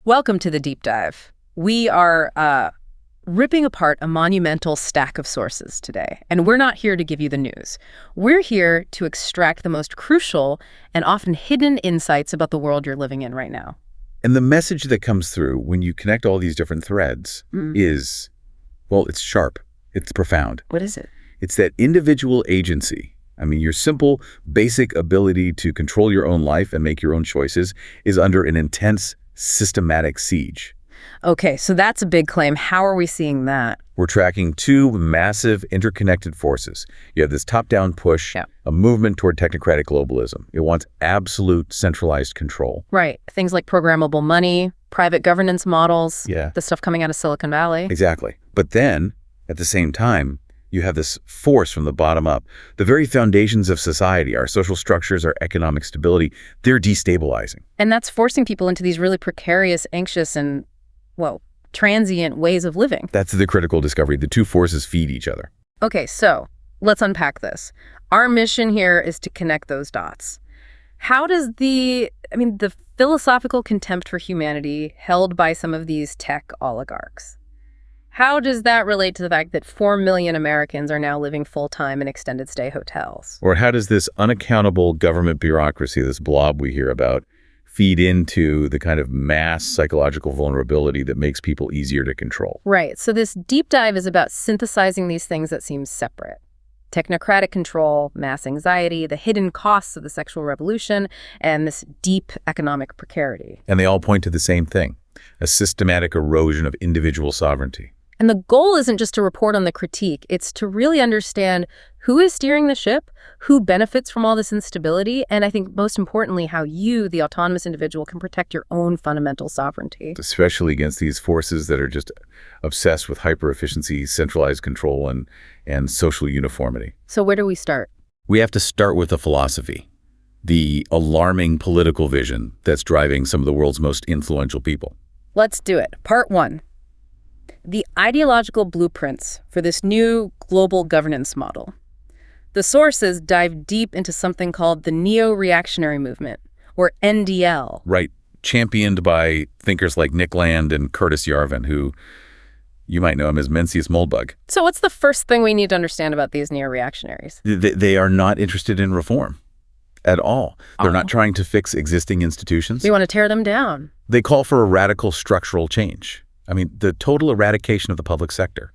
Welcome to the deep dive. We are ripping apart a monumental stack of sources today, and we're not here to give you the news. We're here to extract the most crucial and often hidden insights about the world you're living in right now. And the message that comes through when you connect all these different threads is, well, it's sharp. It's profound. What is it? It's that individual agency. I mean, your simple, basic ability to control your own life and make your own choices is under an intense, systematic siege. Okay, so that's a big claim. How are we seeing that? We're tracking two massive interconnected forces. You have this top-down push, a movement toward technocratic globalism. It wants absolute centralized control. Right. Things like programmable money, private governance models, the stuff coming out of Silicon Valley. Exactly. But then, at the same time, you have this force from the bottom up. The very foundations of society, our social structures, our economic stability, they're destabilizing. And that's forcing people into these really precarious, anxious, and, well, transient ways of living. That's the critical discovery. The two forces feed each other. Okay, so let's unpack this. Our mission here is to connect those dots. How does the philosophical contempt for humanity held by some of these tech oligarchs, how does that relate to the fact that 4 million Americans are now living full-time in extended stay hotels? Or how does this unaccountable government bureaucracy, this blob we hear about, feed into the kind of mass psychological vulnerability that makes people easier to control? Right. So this deep dive is about synthesizing these things that seem separate. Technocratic control, mass anxiety, the hidden costs of the sexual revolution, and this deep economic precarity. And they all point to the same thing, a systematic erosion of individual sovereignty. And the goal isn't just to report on the critique, it's to really understand who is steering the ship, who benefits from all this instability, and I think most importantly, how you, the autonomous individual, can protect your own fundamental sovereignty. Especially against these forces that are just obsessed with hyper-efficiency, centralized control, and social uniformity. So where do we start? We have to start with the philosophy, the alarming political vision that's driving some of the world's most influential people. Let's do it. Part 1. The ideological blueprints for this new global governance model. The sources dive deep into something called the neo-reactionary movement, or NDL. Right, championed by thinkers like Nick Land and Curtis Yarvin, who you might know him as Mencius Moldbug. So what's the first thing we need to understand about these neo-reactionaries? They are not interested in reform at all. They're not trying to fix existing institutions. We want to tear them down. They call for a radical structural change. I mean, the total eradication of the public sector.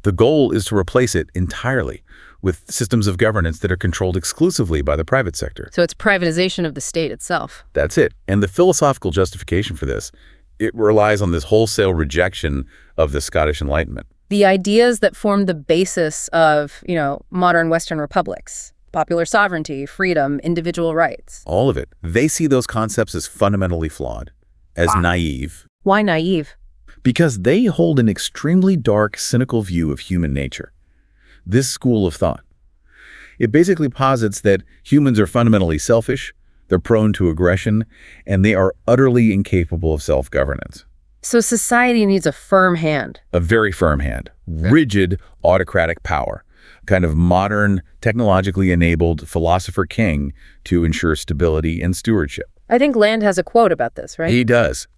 The goal is to replace it entirely with systems of governance that are controlled exclusively by the private sector. So it's privatization of the state itself. That's it. And the philosophical justification for this, it relies on this wholesale rejection of the Scottish Enlightenment. The ideas that formed the basis of, modern Western republics. Popular sovereignty, freedom, individual rights. All of it. They see those concepts as fundamentally flawed, as naive. Why naive? Because they hold an extremely dark, cynical view of human nature. This school of thought, it basically posits that humans are fundamentally selfish, they're prone to aggression, and they are utterly incapable of self-governance. So society needs a firm hand. A very firm hand. Rigid, autocratic power. Kind of modern, technologically enabled philosopher king to ensure stability and stewardship. I think Land has a quote about this, right? He does.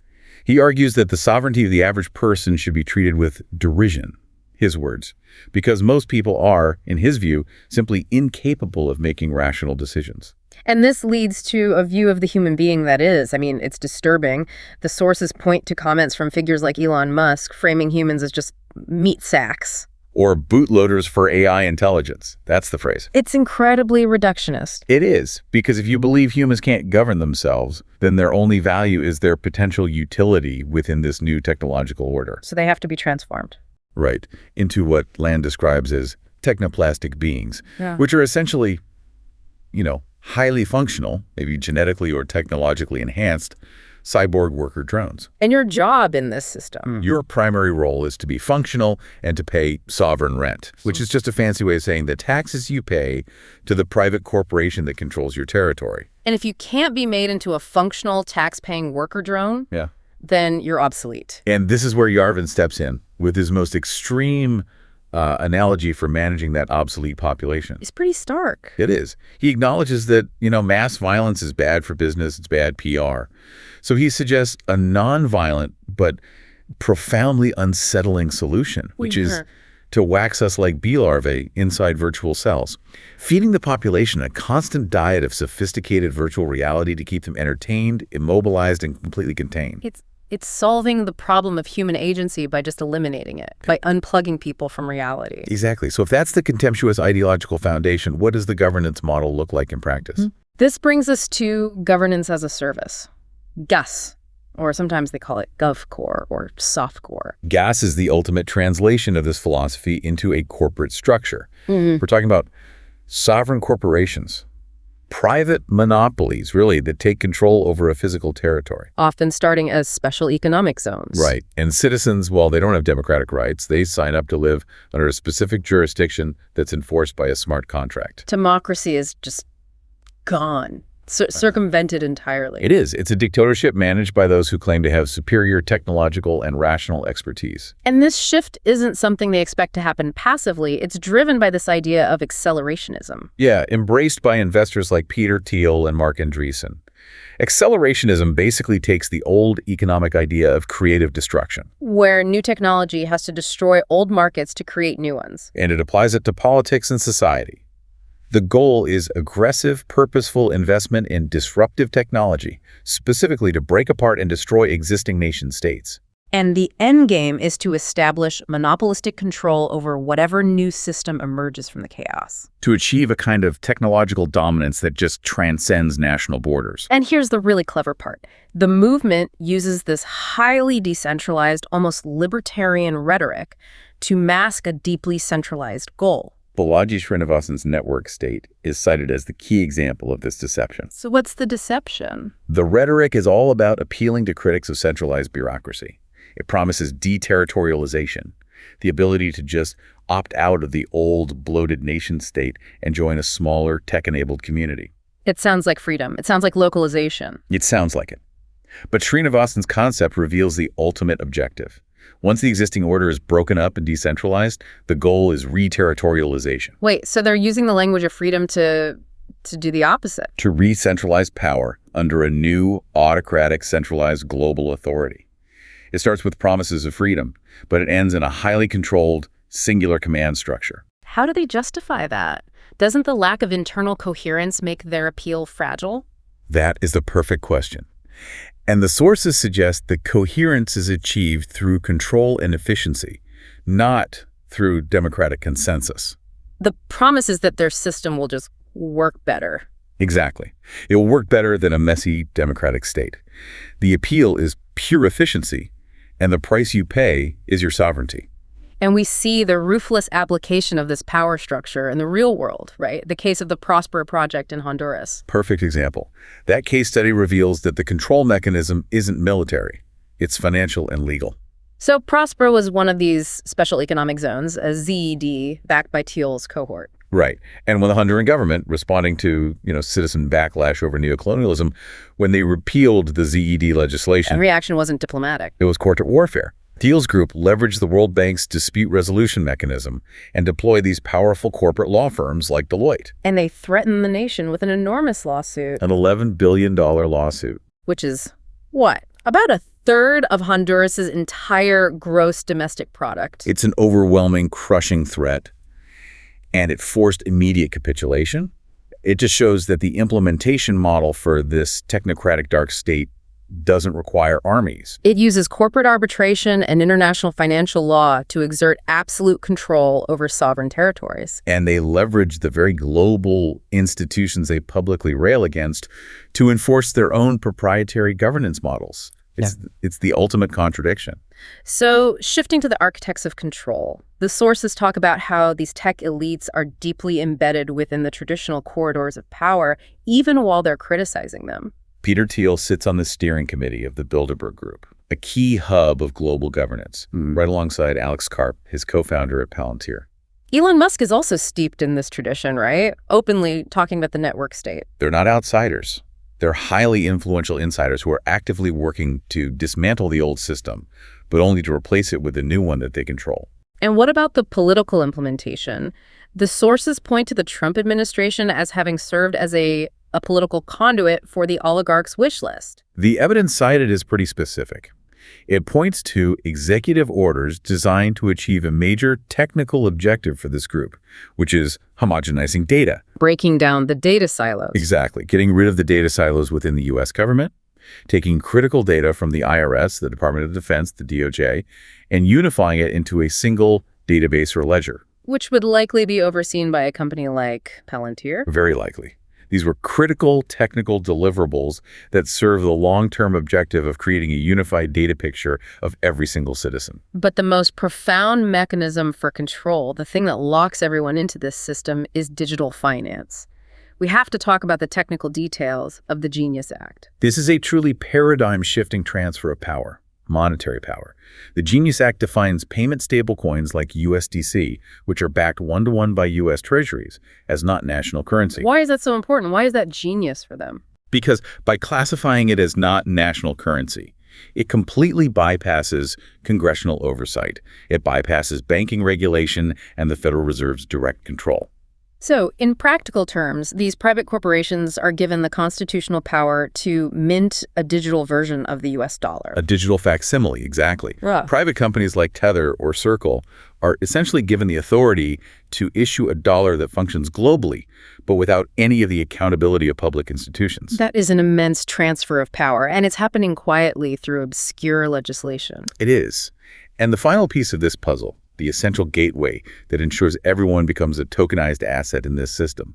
He argues that the sovereignty of the average person should be treated with derision, his words, because most people are, in his view, simply incapable of making rational decisions. And this leads to a view of the human being that is. It's disturbing. The sources point to comments from figures like Elon Musk, framing humans as just meat sacks. Or bootloaders for AI intelligence. That's the phrase. It's incredibly reductionist. It is, because if you believe humans can't govern themselves, then their only value is their potential utility within this new technological order. So they have to be transformed. Right, into what Land describes as technoplastic beings, which are essentially, highly functional, maybe genetically or technologically enhanced, cyborg worker drones. And your job in this system. Your primary role is to be functional and to pay sovereign rent, which is just a fancy way of saying the taxes you pay to the private corporation that controls your territory. And if you can't be made into a functional tax-paying worker drone, then you're obsolete. And this is where Yarvin steps in with his most extreme analogy for managing that obsolete population. It's pretty stark. It is. He acknowledges that, mass violence is bad for business, it's bad PR. So he suggests a nonviolent but profoundly unsettling solution, which is to wax us like bee larvae inside virtual cells, feeding the population a constant diet of sophisticated virtual reality to keep them entertained, immobilized, and completely contained. It's solving the problem of human agency by just eliminating it, by unplugging people from reality. Exactly. So if that's the contemptuous ideological foundation, what does the governance model look like in practice? This brings us to governance as a service, GAS, or sometimes they call it GovCore or SoftCore. GAS is the ultimate translation of this philosophy into a corporate structure. We're talking about sovereign corporations, private monopolies, really, that take control over a physical territory. Often starting as special economic zones. Right. And citizens, while they don't have democratic rights, they sign up to live under a specific jurisdiction that's enforced by a smart contract. Democracy is just gone. Circumvented entirely. It is. It's a dictatorship managed by those who claim to have superior technological and rational expertise. And this shift isn't something they expect to happen passively. It's driven by this idea of accelerationism. Yeah, embraced by investors like Peter Thiel and Marc Andreessen. Accelerationism basically takes the old economic idea of creative destruction, where new technology has to destroy old markets to create new ones. and it applies it to politics and society. The goal is aggressive, purposeful investment in disruptive technology, specifically to break apart and destroy existing nation-states. And the end game is to establish monopolistic control over whatever new system emerges from the chaos. To achieve a kind of technological dominance that just transcends national borders. And here's the really clever part. The movement uses this highly decentralized, almost libertarian rhetoric to mask a deeply centralized goal. Balaji Srinivasan's network state is cited as the key example of this deception. So what's the deception? The rhetoric is all about appealing to critics of centralized bureaucracy. It promises deterritorialization, the ability to just opt out of the old, bloated nation-state and join a smaller, tech-enabled community. It sounds like freedom. It sounds like localization. It sounds like it. But Srinivasan's concept reveals the ultimate objective. Once the existing order is broken up and decentralized, the goal is re-territorialization. Wait, so they're using the language of freedom to do the opposite. To re-centralize power under a new, autocratic, centralized global authority. It starts with promises of freedom, but it ends in a highly controlled, singular command structure. How do they justify that? Doesn't the lack of internal coherence make their appeal fragile? That is the perfect question. And the sources suggest that coherence is achieved through control and efficiency, not through democratic consensus. The promise is that their system will just work better. Exactly. It will work better than a messy democratic state. The appeal is pure efficiency, and the price you pay is your sovereignty. And we see the ruthless application of this power structure in the real world, right? The case of the Prospera project in Honduras. Perfect example. That case study reveals that the control mechanism isn't military. It's financial and legal. So Prospera was one of these special economic zones, a ZED, backed by Thiel's cohort. Right. And when the Honduran government, responding to, citizen backlash over neocolonialism, when they repealed the ZED legislation, And reaction wasn't diplomatic. it was court warfare. Thiel's group leveraged the World Bank's dispute resolution mechanism and deployed these powerful corporate law firms like Deloitte. And they threatened the nation with an enormous lawsuit. An $11 billion lawsuit. Which is, what? About a third of Honduras's entire gross domestic product. It's an overwhelming, crushing threat. And it forced immediate capitulation. It just shows that the implementation model for this technocratic dark state doesn't require armies. It uses corporate arbitration and international financial law to exert absolute control over sovereign territories. And they leverage the very global institutions they publicly rail against to enforce their own proprietary governance models. It's the ultimate contradiction. So, shifting to the architects of control, the sources talk about how these tech elites are deeply embedded within the traditional corridors of power, even while they're criticizing them. Peter Thiel sits on the steering committee of the Bilderberg Group, a key hub of global governance, right alongside Alex Karp, his co-founder at Palantir. Elon Musk is also steeped in this tradition, right? Openly talking about the network state. They're not outsiders. They're highly influential insiders who are actively working to dismantle the old system, but only to replace it with a new one that they control. And what about the political implementation? The sources point to the Trump administration as having served as a political conduit for the oligarchs' wish list. The evidence cited is pretty specific. It points to executive orders designed to achieve a major technical objective for this group, which is homogenizing data. Breaking down the data silos. Exactly. Getting rid of the data silos within the U.S. government, taking critical data from the IRS, the Department of Defense, the DOJ, and unifying it into a single database or ledger. Which would likely be overseen by a company like Palantir. Very likely. These were critical technical deliverables that serve the long-term objective of creating a unified data picture of every single citizen. But the most profound mechanism for control, the thing that locks everyone into this system, is digital finance. We have to talk about the technical details of the Genius Act. This is a truly paradigm-shifting transfer of power, monetary power. The Genius Act defines payment stablecoins like USDC, which are backed one-to-one by U.S. treasuries, as not national currency. Why is that so important? Why is that genius for them? Because by classifying it as not national currency, it completely bypasses congressional oversight. It bypasses banking regulation and the Federal Reserve's direct control. So, in practical terms, these private corporations are given the constitutional power to mint a digital version of the U.S. dollar. A digital facsimile, exactly. Yeah. Private companies like Tether or Circle are essentially given the authority to issue a dollar that functions globally, but without any of the accountability of public institutions. That is an immense transfer of power, and it's happening quietly through obscure legislation. It is. And the final piece of this puzzle, the essential gateway that ensures everyone becomes a tokenized asset in this system,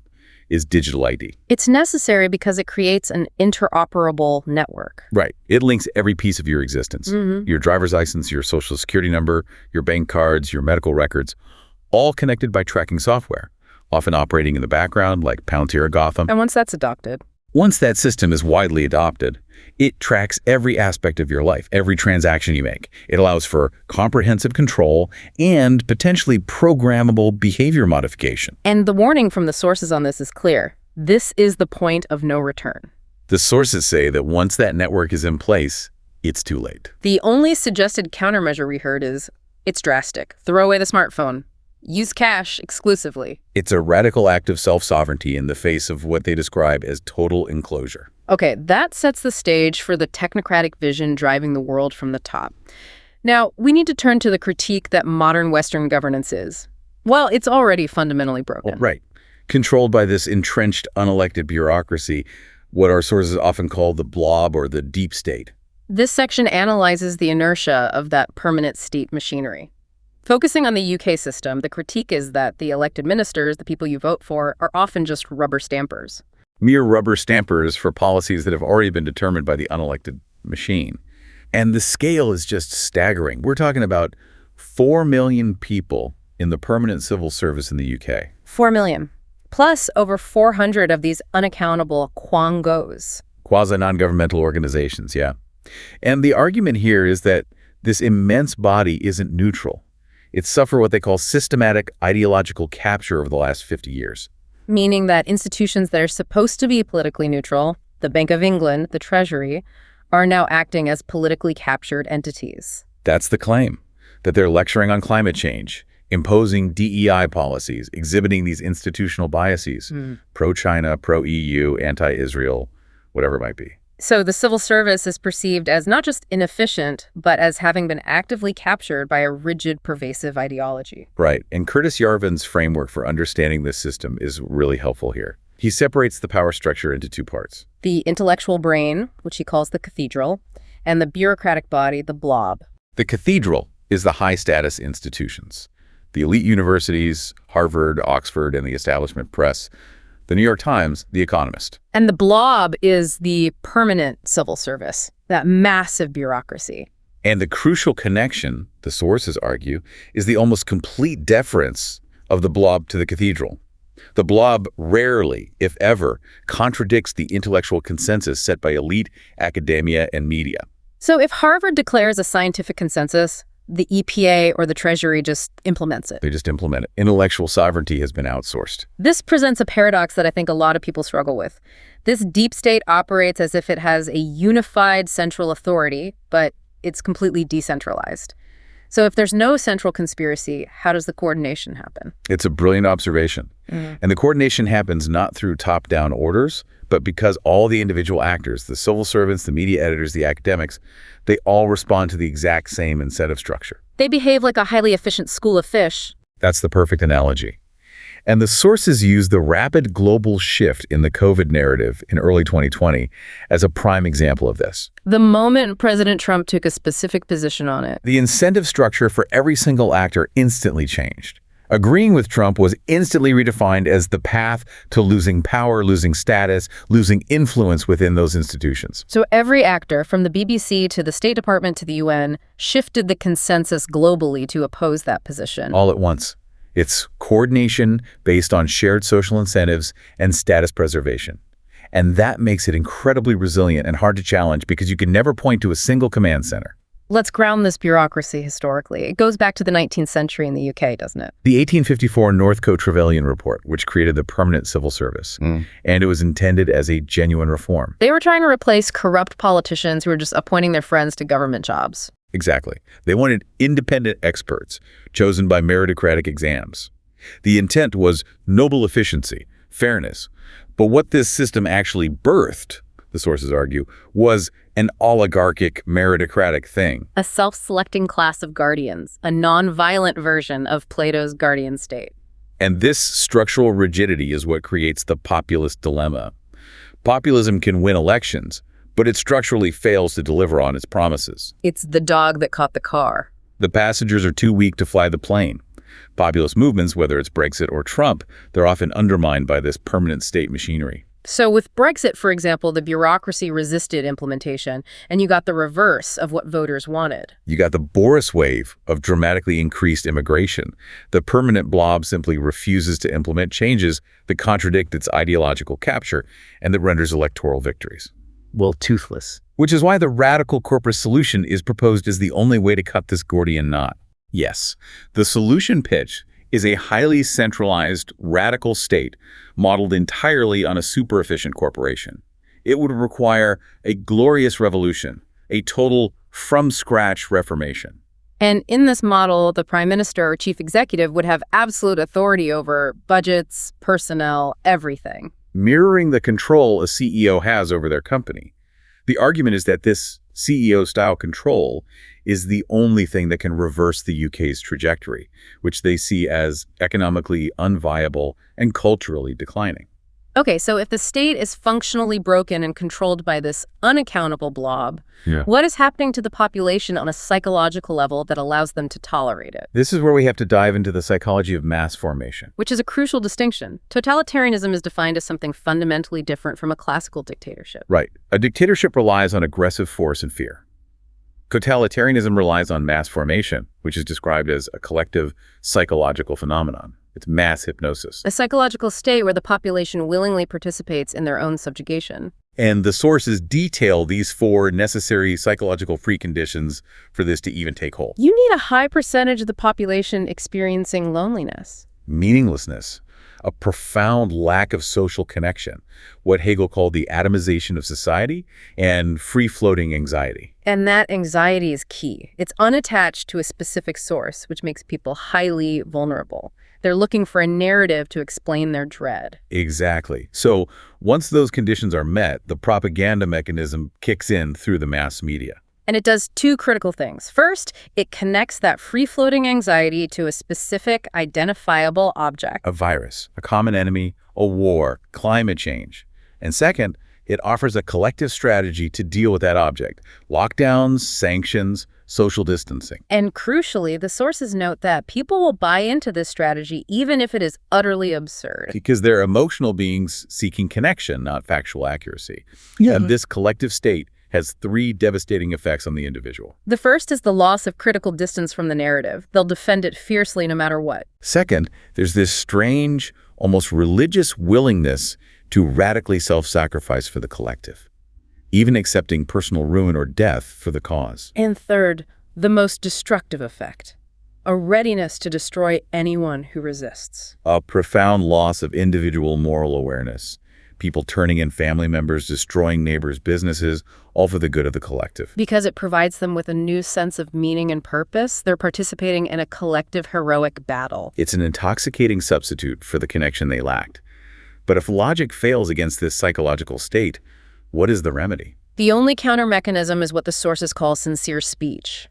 is digital ID. It's necessary because it creates an interoperable network. Right. It links every piece of your existence. Your driver's license, your social security number, your bank cards, your medical records, all connected by tracking software, often operating in the background like Palantir or Gotham. And once that's adopted, Once that system is widely adopted, it tracks every aspect of your life, every transaction you make. It allows for comprehensive control and potentially programmable behavior modification. and the warning from the sources on this is clear. This is the point of no return. The sources say that once that network is in place, it's too late. The only suggested countermeasure we heard is, it's drastic. Throw away the smartphone. Use cash exclusively. It's a radical act of self-sovereignty in the face of what they describe as total enclosure. Okay, that sets the stage for the technocratic vision driving the world from the top. Now, we need to turn to the critique that modern Western governance is. Well, it's already fundamentally broken. Right. Controlled by this entrenched, unelected bureaucracy, what our sources often call the blob or the deep state. This section analyzes the inertia of that permanent state machinery. Focusing on the UK system, the critique is that the elected ministers, the people you vote for, are often just rubber stampers. Mere rubber stampers for policies that have already been determined by the unelected machine. And the scale is just staggering. We're talking about 4 million people in the permanent civil service in the UK. 4 million. Plus over 400 of these unaccountable quangos. Quasi-non-governmental organizations, yeah. And the argument here is that this immense body isn't neutral. It's suffered what they call systematic ideological capture over the last 50 years. Meaning that institutions that are supposed to be politically neutral, the Bank of England, the Treasury, are now acting as politically captured entities. That's the claim, that they're lecturing on climate change, imposing DEI policies, exhibiting these institutional biases, pro-China, pro-EU, anti-Israel, whatever it might be. So the civil service is perceived as not just inefficient, but as having been actively captured by a rigid, pervasive ideology. Right, and Curtis Yarvin's framework for understanding this system is really helpful here. He separates the power structure into two parts. The intellectual brain, which he calls the cathedral, and the bureaucratic body, the blob. The cathedral is the high-status institutions. The elite universities, Harvard, Oxford, and the establishment press. The New York Times, The Economist. And the blob is the permanent civil service, that massive bureaucracy. And the crucial connection, the sources argue, is the almost complete deference of the blob to the cathedral. The blob rarely, if ever, contradicts the intellectual consensus set by elite academia and media. So if Harvard declares a scientific consensus, the EPA or the Treasury just implements it. They just implement it. Intellectual sovereignty has been outsourced. This presents a paradox that I think a lot of people struggle with. This deep state operates as if it has a unified central authority, but it's completely decentralized. So if there's no central conspiracy, how does the coordination happen? It's a brilliant observation. And the coordination happens not through top-down orders, but because all the individual actors, the civil servants, the media editors, the academics, they all respond to the exact same incentive structure. They behave like a highly efficient school of fish. That's the perfect analogy. And the sources use the rapid global shift in the COVID narrative in early 2020 as a prime example of this. The moment President Trump took a specific position on it. The incentive structure for every single actor instantly changed. Agreeing with Trump was instantly redefined as the path to losing power, losing status, losing influence within those institutions. So every actor, from the BBC to the State Department to the UN, shifted the consensus globally to oppose that position. All at once. It's coordination based on shared social incentives and status preservation. And that makes it incredibly resilient and hard to challenge because you can never point to a single command center. Let's ground this bureaucracy historically. It goes back to the 19th century in the UK, doesn't it? The 1854 Northcote-Trevelyan Report, which created the permanent civil service, and it was intended as a genuine reform. They were trying to replace corrupt politicians who were just appointing their friends to government jobs. Exactly. They wanted independent experts, chosen by meritocratic exams. The intent was noble efficiency, fairness. But what this system actually birthed, the sources argue, was an oligarchic, meritocratic thing. A self-selecting class of guardians, a non-violent version of Plato's guardian state. And this structural rigidity is what creates the populist dilemma. Populism can win elections, but it structurally fails to deliver on its promises. It's the dog that caught the car. The passengers are too weak to fly the plane. Populist movements, whether it's Brexit or Trump, they're often undermined by this permanent state machinery. So with Brexit, for example, the bureaucracy resisted implementation, and you got the reverse of what voters wanted. You got the Boris wave of dramatically increased immigration. The permanent blob simply refuses to implement changes that contradict its ideological capture and that renders electoral victories. Well, toothless. Which is why the radical corporate solution is proposed as the only way to cut this Gordian knot. Yes, the solution pitch is a highly centralized, radical state modeled entirely on a super-efficient corporation. It would require a glorious revolution, a total from-scratch reformation. And in this model, the prime minister or chief executive would have absolute authority over budgets, personnel, everything. Mirroring the control a CEO has over their company. The argument is that this CEO-style control is the only thing that can reverse the UK's trajectory, which they see as economically unviable and culturally declining. Okay, so if the state is functionally broken and controlled by this unaccountable blob, what is happening to the population on a psychological level that allows them to tolerate it? This is where we have to dive into the psychology of mass formation. Which is a crucial distinction. Totalitarianism is defined as something fundamentally different from a classical dictatorship. Right. A dictatorship relies on aggressive force and fear. Totalitarianism relies on mass formation, which is described as a collective psychological phenomenon. It's mass hypnosis. A psychological state where the population willingly participates in their own subjugation. And the sources detail these 4 necessary psychological preconditions for this to even take hold. You need a high percentage of the population experiencing loneliness. Meaninglessness, a profound lack of social connection, what Hegel called the atomization of society, and free-floating anxiety. And that anxiety is key. It's unattached to a specific source, which makes people highly vulnerable. They're looking for a narrative to explain their dread. Exactly. So once those conditions are met, the propaganda mechanism kicks in through the mass media. And it does 2 critical things. First, it connects that free-floating anxiety to a specific, identifiable object. A virus, a common enemy, a war, climate change. And second, it offers a collective strategy to deal with that object. Lockdowns, sanctions, social distancing. And crucially, the sources note that people will buy into this strategy even if it is utterly absurd. Because they're emotional beings seeking connection, not factual accuracy. And this collective state has 3 devastating effects on the individual. The first is the loss of critical distance from the narrative. They'll defend it fiercely no matter what. Second, there's this strange, almost religious willingness to radically self-sacrifice for the collective, even accepting personal ruin or death for the cause. And third, the most destructive effect, a readiness to destroy anyone who resists. A profound loss of individual moral awareness. People turning in family members, destroying neighbors' businesses, all for the good of the collective. Because it provides them with a new sense of meaning and purpose, they're participating in a collective heroic battle. It's an intoxicating substitute for the connection they lacked. But if logic fails against this psychological state, what is the remedy? The only counter mechanism is what the sources call sincere speech.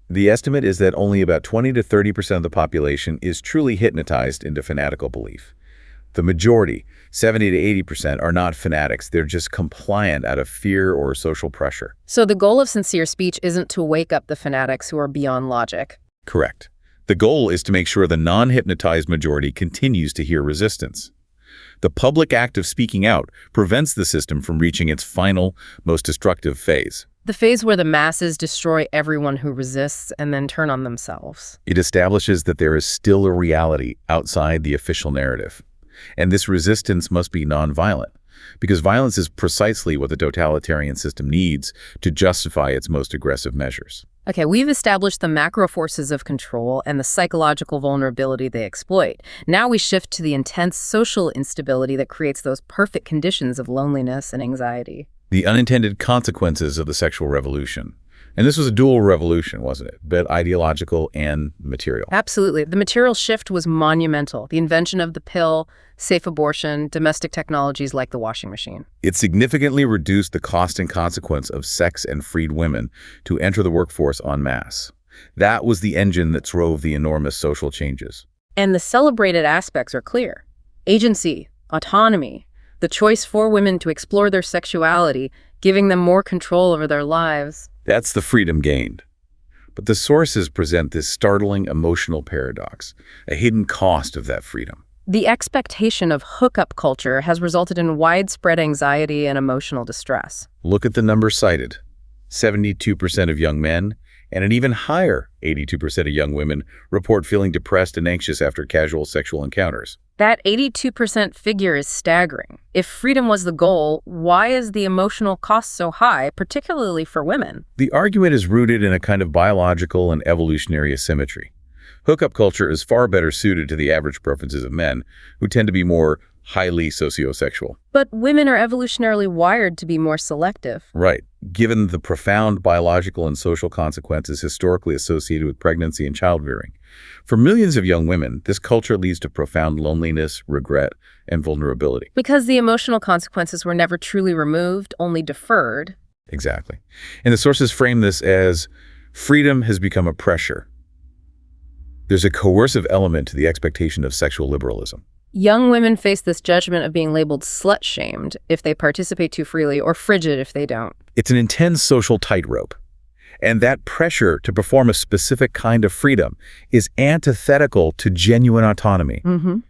The estimate is that only about 20 to 30% of the population is truly hypnotized into fanatical belief. The majority, 70 to 80%, are not fanatics. They're just compliant out of fear or social pressure. So the goal of sincere speech isn't to wake up the fanatics who are beyond logic. Correct. The goal is to make sure the non-hypnotized majority continues to hear resistance. The public act of speaking out prevents the system from reaching its final, most destructive phase. The phase where the masses destroy everyone who resists and then turn on themselves. It establishes that there is still a reality outside the official narrative. And this resistance must be nonviolent, because violence is precisely what the totalitarian system needs to justify its most aggressive measures. Okay, we've established the macro forces of control and the psychological vulnerability they exploit. Now we shift to the intense social instability that creates those perfect conditions of loneliness and anxiety. The unintended consequences of the sexual revolution. And this was a dual revolution, wasn't it? But ideological and material. Absolutely. The material shift was monumental. The invention of the pill, safe abortion, domestic technologies like the washing machine. It significantly reduced the cost and consequence of sex and freed women to enter the workforce en masse. That was the engine that drove the enormous social changes. And the celebrated aspects are clear. Agency, autonomy, the choice for women to explore their sexuality, giving them more control over their lives. That's the freedom gained. But the sources present this startling emotional paradox, a hidden cost of that freedom. The expectation of hookup culture has resulted in widespread anxiety and emotional distress. Look at the numbers cited. 72% of young men and an even higher 82% of young women report feeling depressed and anxious after casual sexual encounters. That 82% figure is staggering. If freedom was the goal, why is the emotional cost so high, particularly for women? The argument is rooted in a kind of biological and evolutionary asymmetry. Hookup culture is far better suited to the average preferences of men, who tend to be more highly sociosexual. But women are evolutionarily wired to be more selective. Right. Given the profound biological and social consequences historically associated with pregnancy and childbearing. For millions of young women, this culture leads to profound loneliness, regret, and vulnerability. Because the emotional consequences were never truly removed, only deferred. Exactly. And the sources frame this as freedom has become a pressure. There's a coercive element to the expectation of sexual liberalism. Young women face this judgment of being labeled slut-shamed if they participate too freely or frigid if they don't. It's an intense social tightrope. And that pressure to perform a specific kind of freedom is antithetical to genuine autonomy.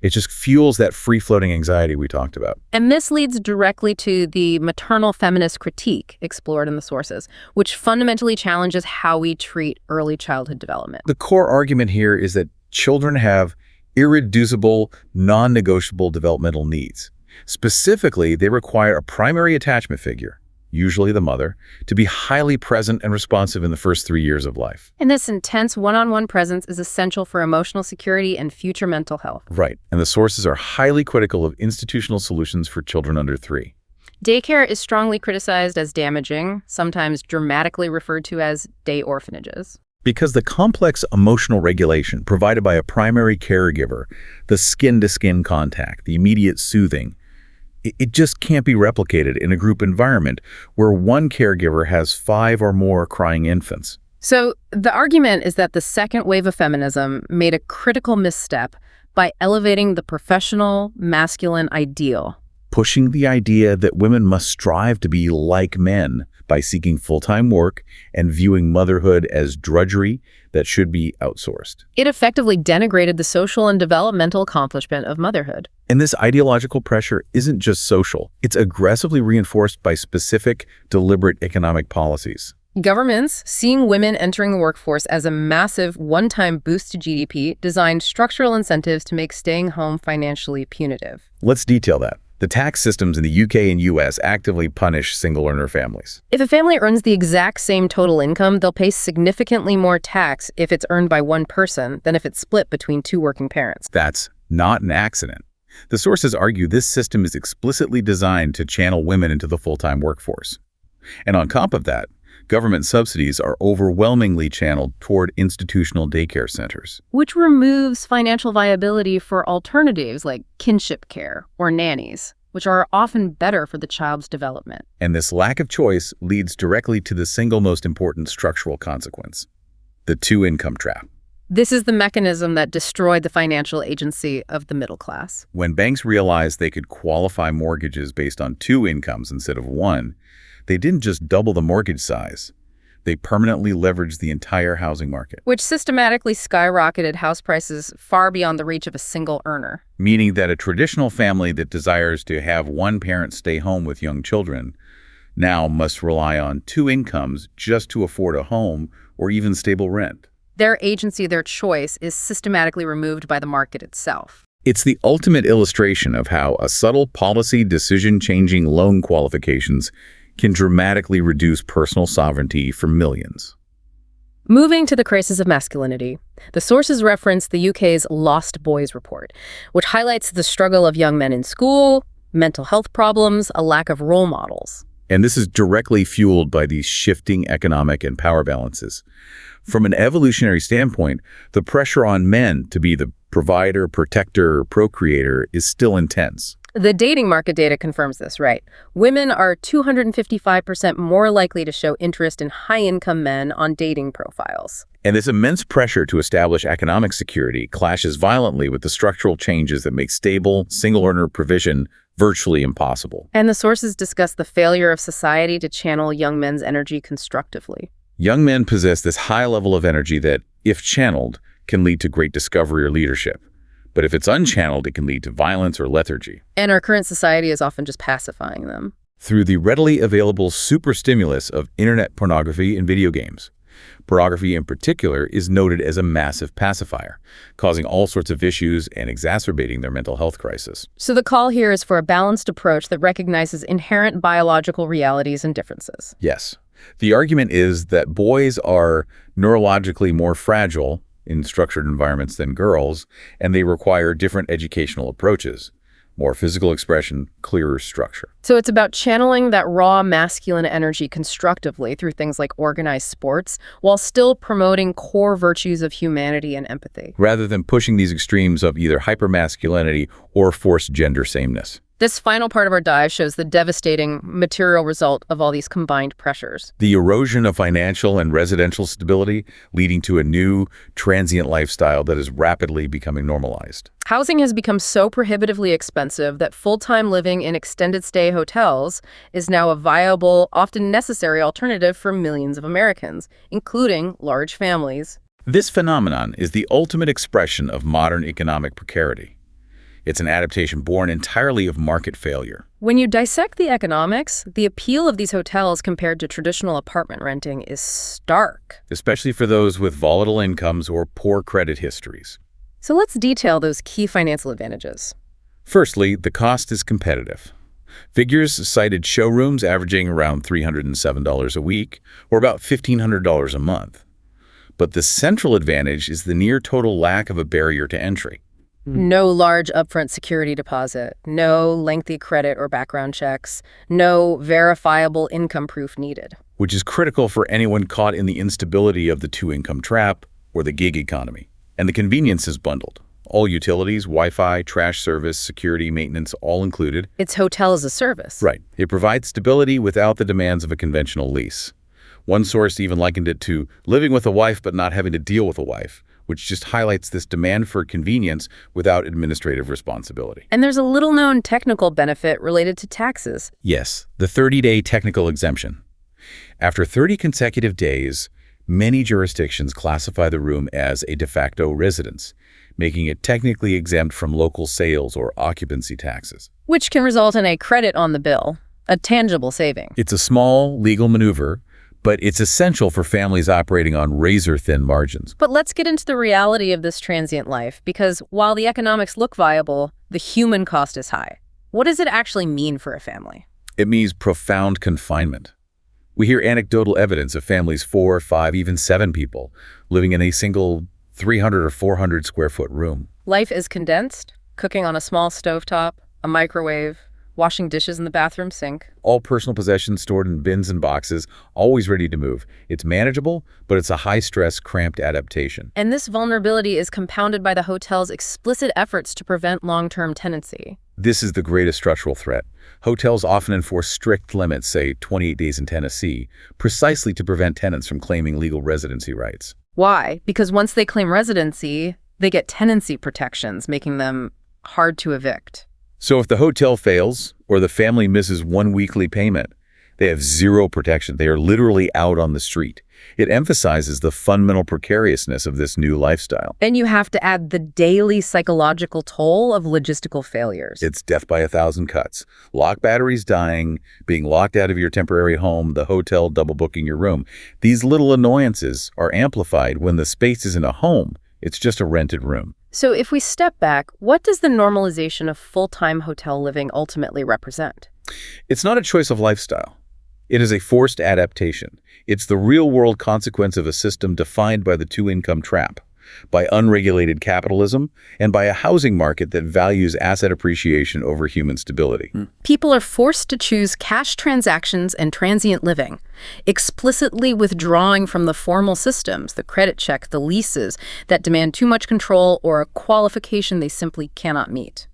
It just fuels that free-floating anxiety we talked about. And this leads directly to the maternal feminist critique explored in the sources, which fundamentally challenges how we treat early childhood development. The core argument here is that children have irreducible, non-negotiable developmental needs. Specifically, they require a primary attachment figure, usually the mother, to be highly present and responsive in the first 3 years of life. And this intense one-on-one presence is essential for emotional security and future mental health. Right. And the sources are highly critical of institutional solutions for children under 3. Daycare is strongly criticized as damaging, sometimes dramatically referred to as day orphanages. Because the complex emotional regulation provided by a primary caregiver, the skin-to-skin contact, the immediate soothing, it just can't be replicated in a group environment where one caregiver has 5 or more crying infants. So the argument is that the second wave of feminism made a critical misstep by elevating the professional masculine ideal. Pushing the idea that women must strive to be like men by seeking full-time work and viewing motherhood as drudgery that should be outsourced. It effectively denigrated the social and developmental accomplishment of motherhood. And this ideological pressure isn't just social. It's aggressively reinforced by specific, deliberate economic policies. Governments, seeing women entering the workforce as a massive one-time boost to GDP, designed structural incentives to make staying home financially punitive. Let's detail that. The tax systems in the UK and US actively punish single-earner families. If a family earns the exact same total income, they'll pay significantly more tax if it's earned by one person than if it's split between 2 working parents. That's not an accident. The sources argue this system is explicitly designed to channel women into the full-time workforce. And on top of that, government subsidies are overwhelmingly channeled toward institutional daycare centers. Which removes financial viability for alternatives like kinship care or nannies, which are often better for the child's development. And this lack of choice leads directly to the single most important structural consequence: the two-income trap. This is the mechanism that destroyed the financial agency of the middle class. When banks realized they could qualify mortgages based on two incomes instead of one, they didn't just double the mortgage size. They permanently leveraged the entire housing market. Which systematically skyrocketed house prices far beyond the reach of a single earner. Meaning that a traditional family that desires to have one parent stay home with young children now must rely on two incomes just to afford a home or even stable rent. Their agency, their choice, is systematically removed by the market itself. It's the ultimate illustration of how a subtle policy decision-changing loan qualifications can dramatically reduce personal sovereignty for millions. Moving to the crisis of masculinity, the sources reference the UK's Lost Boys report, which highlights the struggle of young men in school, mental health problems, a lack of role models. And this is directly fueled by these shifting economic and power balances. From an evolutionary standpoint, the pressure on men to be the provider, protector, procreator is still intense. The dating market data confirms this, right? Women are 255% more likely to show interest in high-income men on dating profiles. And this immense pressure to establish economic security clashes violently with the structural changes that make stable, single-earner provision virtually impossible. And the sources discuss the failure of society to channel young men's energy constructively. Young men possess this high level of energy that, if channeled, can lead to great discovery or leadership. But if it's unchanneled, it can lead to violence or lethargy. And our current society is often just pacifying them. Through the readily available superstimulus of internet pornography and video games. Pornography in particular is noted as a massive pacifier, causing all sorts of issues and exacerbating their mental health crisis. So the call here is for a balanced approach that recognizes inherent biological realities and differences. Yes. The argument is that boys are neurologically more fragile in structured environments than girls, and they require different educational approaches. More physical expression, clearer structure. So it's about channeling that raw masculine energy constructively through things like organized sports, while still promoting core virtues of humanity and empathy. Rather than pushing these extremes of either hypermasculinity or forced gender sameness. This final part of our dive shows the devastating material result of all these combined pressures. The erosion of financial and residential stability, leading to a new, transient lifestyle that is rapidly becoming normalized. Housing has become so prohibitively expensive that full-time living in extended-stay hotels is now a viable, often necessary alternative for millions of Americans, including large families. This phenomenon is the ultimate expression of modern economic precarity. It's an adaptation born entirely of market failure. When you dissect the economics, the appeal of these hotels compared to traditional apartment renting is stark. Especially for those with volatile incomes or poor credit histories. So let's detail those key financial advantages. Firstly, the cost is competitive. Figures cited showrooms averaging around $307 a week, or about $1,500 a month. But the central advantage is the near total lack of a barrier to entry. No large upfront security deposit, no lengthy credit or background checks, no verifiable income proof needed. Which is critical for anyone caught in the instability of the two-income trap or the gig economy. And the convenience is bundled. All utilities, Wi-Fi, trash service, security, maintenance, all included. It's hotel as a service. Right. It provides stability without the demands of a conventional lease. One source even likened it to living with a wife but not having to deal with a wife, which just highlights this demand for convenience without administrative responsibility. And there's a little-known technical benefit related to taxes. Yes, the 30-day technical exemption. After 30 consecutive days, many jurisdictions classify the room as a de facto residence, making it technically exempt from local sales or occupancy taxes. Which can result in a credit on the bill, a tangible saving. It's a small legal maneuver, but it's essential for families operating on razor-thin margins. But let's get into the reality of this transient life, because while the economics look viable, the human cost is high. What does it actually mean for a family? It means profound confinement. We hear anecdotal evidence of families 4, 5, even 7 people living in a single 300 or 400 square foot room. Life is condensed, cooking on a small stovetop, a microwave, washing dishes in the bathroom sink. All personal possessions stored in bins and boxes, always ready to move. It's manageable, but it's a high-stress, cramped adaptation. And this vulnerability is compounded by the hotel's explicit efforts to prevent long-term tenancy. This is the greatest structural threat. Hotels often enforce strict limits, say 28 days in Tennessee, precisely to prevent tenants from claiming legal residency rights. Why? Because once they claim residency, they get tenancy protections, making them hard to evict. So if the hotel fails or the family misses one weekly payment, they have zero protection. They are literally out on the street. It emphasizes the fundamental precariousness of this new lifestyle. And you have to add the daily psychological toll of logistical failures. It's death by 1,000 cuts. Lock batteries dying, being locked out of your temporary home, the hotel double booking your room. These little annoyances are amplified when the space isn't a home. It's just a rented room. So if we step back, what does the normalization of full-time hotel living ultimately represent? It's not a choice of lifestyle. It is a forced adaptation. It's the real-world consequence of a system defined by the two-income trap, by unregulated capitalism, and by a housing market that values asset appreciation over human stability. People are forced to choose cash transactions and transient living, explicitly withdrawing from the formal systems, the credit check, the leases, that demand too much control or a qualification they simply cannot meet.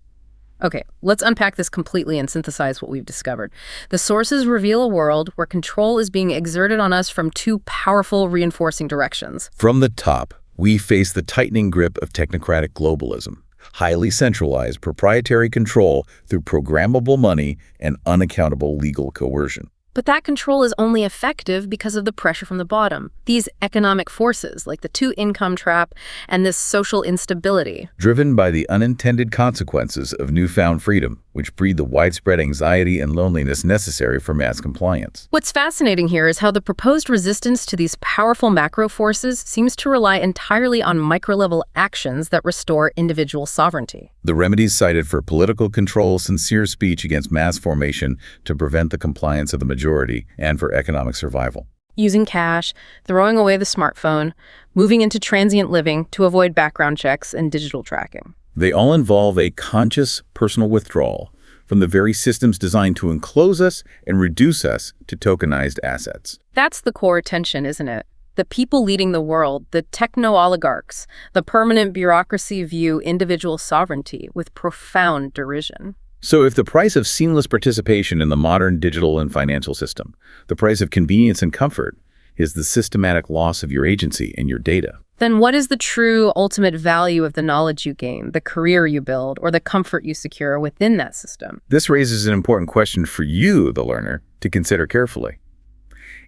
Okay, let's unpack this completely and synthesize what we've discovered. The sources reveal a world where control is being exerted on us from two powerful reinforcing directions. From the top, we face the tightening grip of technocratic globalism, highly centralized proprietary control through programmable money and unaccountable legal coercion. But that control is only effective because of the pressure from the bottom. These economic forces, like the two-income trap and this social instability. Driven by the unintended consequences of newfound freedom, which breed the widespread anxiety and loneliness necessary for mass compliance. What's fascinating here is how the proposed resistance to these powerful macro forces seems to rely entirely on micro-level actions that restore individual sovereignty. The remedies cited for political control, sincere speech against mass formation to prevent the compliance of the majority, and for economic survival. Using cash, throwing away the smartphone, moving into transient living to avoid background checks and digital tracking. They all involve a conscious personal withdrawal from the very systems designed to enclose us and reduce us to tokenized assets. That's the core tension, isn't it? The people leading the world, the techno-oligarchs, the permanent bureaucracy view individual sovereignty with profound derision. So if the price of seamless participation in the modern digital and financial system, the price of convenience and comfort, is the systematic loss of your agency and your data, then what is the true ultimate value of the knowledge you gain, the career you build, or the comfort you secure within that system? This raises an important question for you, the learner, to consider carefully.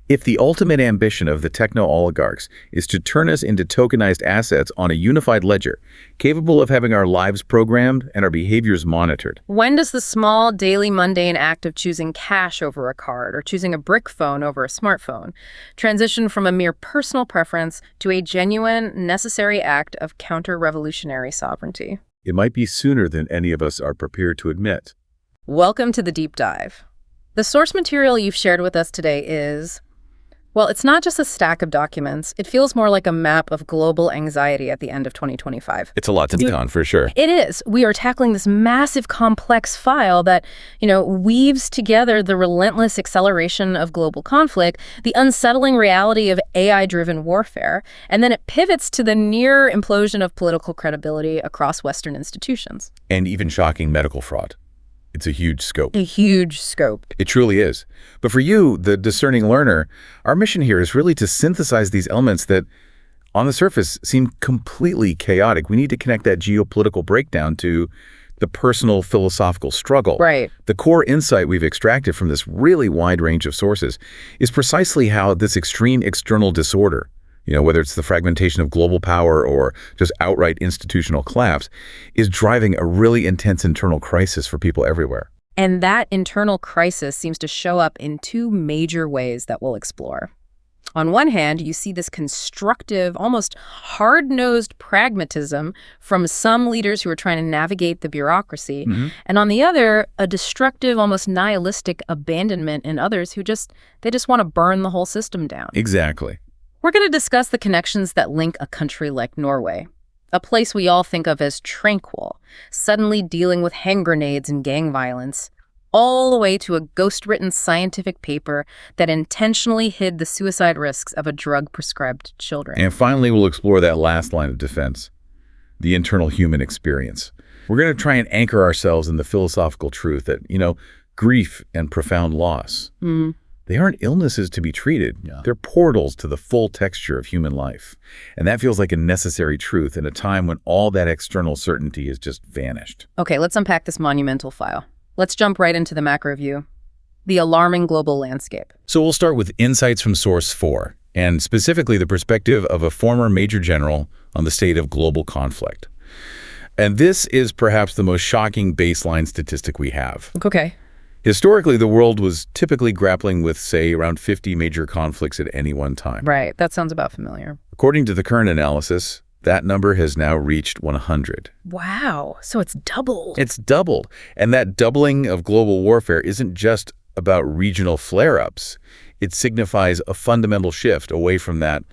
If the ultimate ambition of the techno-oligarchs is to turn us into tokenized assets on a unified ledger, capable of having our lives programmed and our behaviors monitored, when does the small, daily, mundane act of choosing cash over a card or choosing a brick phone over a smartphone transition from a mere personal preference to a genuine, necessary act of counter-revolutionary sovereignty? it might be sooner than any of us are prepared to admit. Welcome to the Deep Dive. The source material you've shared with us today is... well, it's not just a stack of documents. It feels more like a map of global anxiety at the end of 2025. It's a lot to take on, for sure. It is. We are tackling this massive, complex file that, weaves together the relentless acceleration of global conflict, the unsettling reality of AI-driven warfare, and then it pivots to the near implosion of political credibility across Western institutions. And even shocking medical fraud. It's a huge scope. A huge scope. It truly is. But for you, the discerning learner, our mission here is really to synthesize these elements that, on the surface, seem completely chaotic. We need to connect that geopolitical breakdown to the personal philosophical struggle. Right. The core insight we've extracted from this really wide range of sources is precisely how this extreme external disorder, whether it's the fragmentation of global power or just outright institutional collapse, is driving a really intense internal crisis for people everywhere. And that internal crisis seems to show up in two major ways that we'll explore. On one hand, you see this constructive, almost hard-nosed pragmatism from some leaders who are trying to navigate the bureaucracy. And on the other, a destructive, almost nihilistic abandonment in others who just want to burn the whole system down. Exactly. We're going to discuss the connections that link a country like Norway, a place we all think of as tranquil, suddenly dealing with hand grenades and gang violence, all the way to a ghost-written scientific paper that intentionally hid the suicide risks of a drug prescribed to children. And finally, we'll explore that last line of defense, the internal human experience. We're going to try and anchor ourselves in the philosophical truth that, grief and profound loss, they aren't illnesses to be treated. They're portals to the full texture of human life. And that feels like a necessary truth in a time when all that external certainty has just vanished. Okay, let's unpack this monumental file. Let's jump right into the macro view, the alarming global landscape. So we'll start with insights from Source 4, and specifically the perspective of a former major general on the state of global conflict. And this is perhaps the most shocking baseline statistic we have. Okay. Historically, the world was typically grappling with, say, around 50 major conflicts at any one time. Right, that sounds about familiar. According to the current analysis, that number has now reached 100. Wow, so it's doubled. It's doubled. And that doubling of global warfare isn't just about regional flare-ups. It signifies a fundamental shift away from that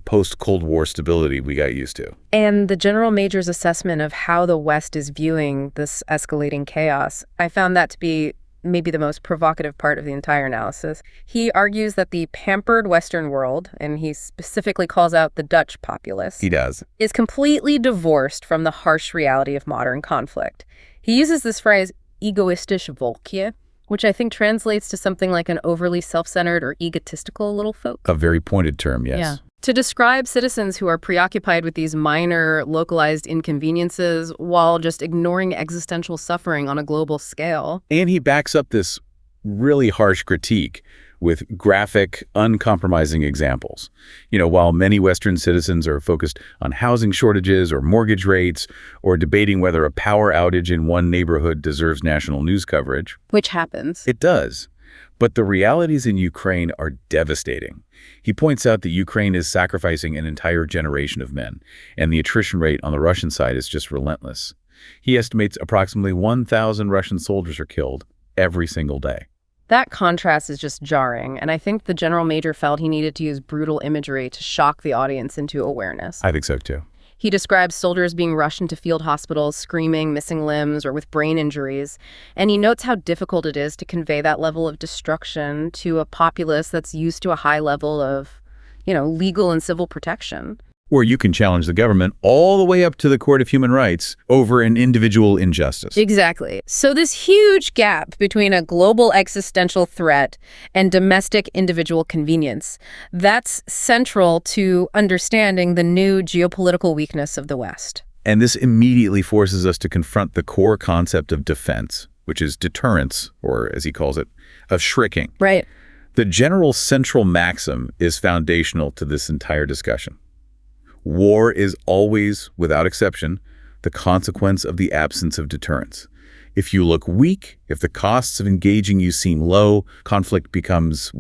post-Cold War stability we got used to. And the General Major's assessment of how the West is viewing this escalating chaos, I found that to be maybe the most provocative part of the entire analysis. He argues that the pampered Western world, and he specifically calls out the Dutch populace, He does. is completely divorced from the harsh reality of modern conflict. He uses this phrase, egoïstisch volkje, which I think translates to something like an overly self-centered or egotistical little folk. A very pointed term, yes. Yeah. To describe citizens who are preoccupied with these minor, localized inconveniences while just ignoring existential suffering on a global scale. And he backs up this really harsh critique with graphic, uncompromising examples. While many Western citizens are focused on housing shortages or mortgage rates or debating whether a power outage in one neighborhood deserves national news coverage. Which happens. It does. But the realities in Ukraine are devastating. He points out that Ukraine is sacrificing an entire generation of men, and the attrition rate on the Russian side is just relentless. He estimates approximately 1,000 Russian soldiers are killed every single day. That contrast is just jarring, and I think the General Major felt he needed to use brutal imagery to shock the audience into awareness. I think so, too. He describes soldiers being rushed into field hospitals, screaming, missing limbs, or with brain injuries. And he notes how difficult it is to convey that level of destruction to a populace that's used to a high level of, legal and civil protection. Where you can challenge the government all the way up to the Court of Human Rights over an individual injustice. Exactly. So this huge gap between a global existential threat and domestic individual convenience, that's central to understanding the new geopolitical weakness of the West. And this immediately forces us to confront the core concept of defense, which is deterrence, or as he calls it, of shrinking. Right. The general central maxim is foundational to this entire discussion. War is always, without exception, the consequence of the absence of deterrence. If you look weak, if the costs of engaging you seem low, conflict becomes,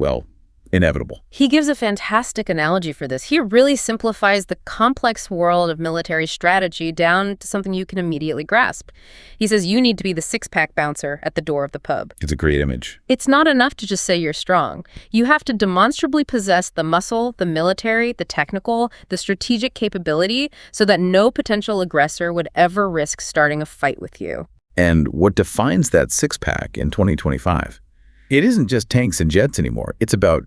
inevitable. He gives a fantastic analogy for this. He really simplifies the complex world of military strategy down to something you can immediately grasp. He says you need to be the six-pack bouncer at the door of the pub. It's a great image. It's not enough to just say you're strong. You have to demonstrably possess the muscle, the military, the technical, the strategic capability so that no potential aggressor would ever risk starting a fight with you. And what defines that six-pack in 2025? It isn't just tanks and jets anymore. It's about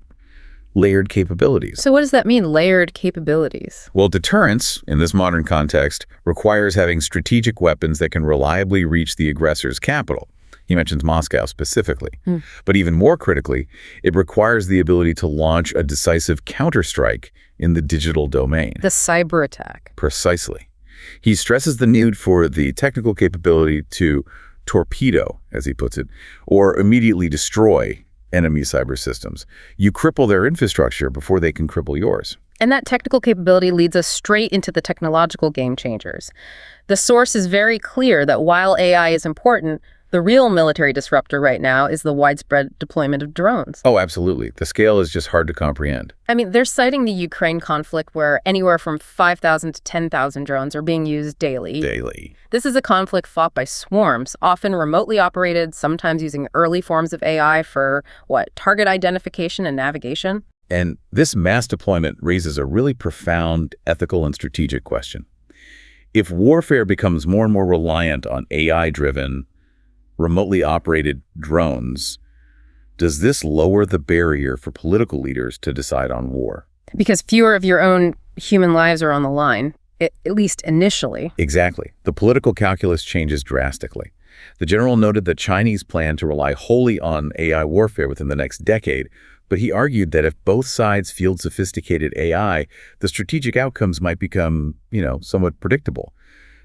layered capabilities. So what does that mean, layered capabilities? Well, deterrence, in this modern context, requires having strategic weapons that can reliably reach the aggressor's capital. He mentions Moscow specifically. But even more critically, it requires the ability to launch a decisive counterstrike in the digital domain. The cyber attack. Precisely. He stresses the need for the technical capability to torpedo, as he puts it, or immediately destroy enemy cyber systems. You cripple their infrastructure before they can cripple yours. And that technical capability leads us straight into the technological game changers. The source is very clear that while AI is important, the real military disruptor right now is the widespread deployment of drones. Oh, absolutely. The scale is just hard to comprehend. I mean, they're citing the Ukraine conflict where anywhere from 5,000 to 10,000 drones are being used daily. This is a conflict fought by swarms, often remotely operated, sometimes using early forms of AI for, target identification and navigation. And this mass deployment raises a really profound ethical and strategic question. If warfare becomes more and more reliant on AI-driven, remotely operated drones, does this lower the barrier for political leaders to decide on war? Because fewer of your own human lives are on the line, at least initially. Exactly. The political calculus changes drastically. The general noted that Chinese plan to rely wholly on AI warfare within the next decade, but he argued that if both sides field sophisticated AI, the strategic outcomes might become, somewhat predictable.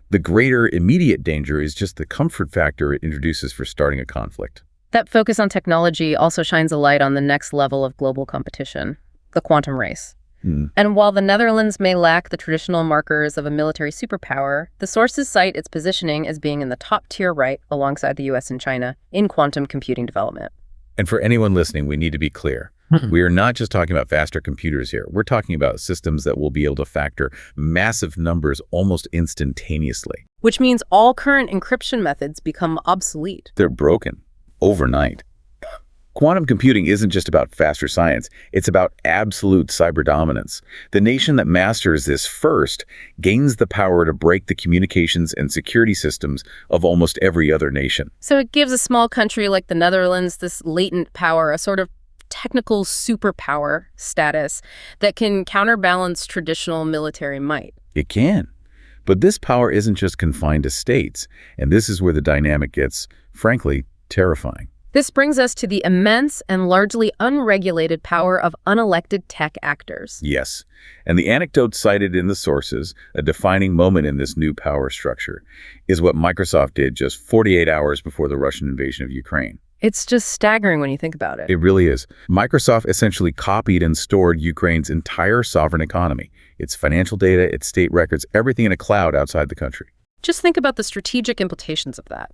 The greater immediate danger is just the comfort factor it introduces for starting a conflict. That focus on technology also shines a light on the next level of global competition, the quantum race. And while the Netherlands may lack the traditional markers of a military superpower, the sources cite its positioning as being in the top tier right alongside the US and China in quantum computing development. And for anyone listening, we need to be clear. We are not just talking about faster computers here. We're talking about systems that will be able to factor massive numbers almost instantaneously. Which means all current encryption methods become obsolete. They're broken overnight. Quantum computing isn't just about faster science. It's about absolute cyber dominance. The nation that masters this first gains the power to break the communications and security systems of almost every other nation. So it gives a small country like the Netherlands this latent power, a sort of technical superpower status that can counterbalance traditional military might. It can. But this power isn't just confined to states, and this is where the dynamic gets, frankly, terrifying. This brings us to the immense and largely unregulated power of unelected tech actors. Yes, and the anecdote cited in the sources, a defining moment in this new power structure, is what Microsoft did just 48 hours before the Russian invasion of Ukraine. It's just staggering when you think about it. It really is. Microsoft essentially copied and stored Ukraine's entire sovereign economy, its financial data, its state records, everything in a cloud outside the country. Just think about the strategic implications of that.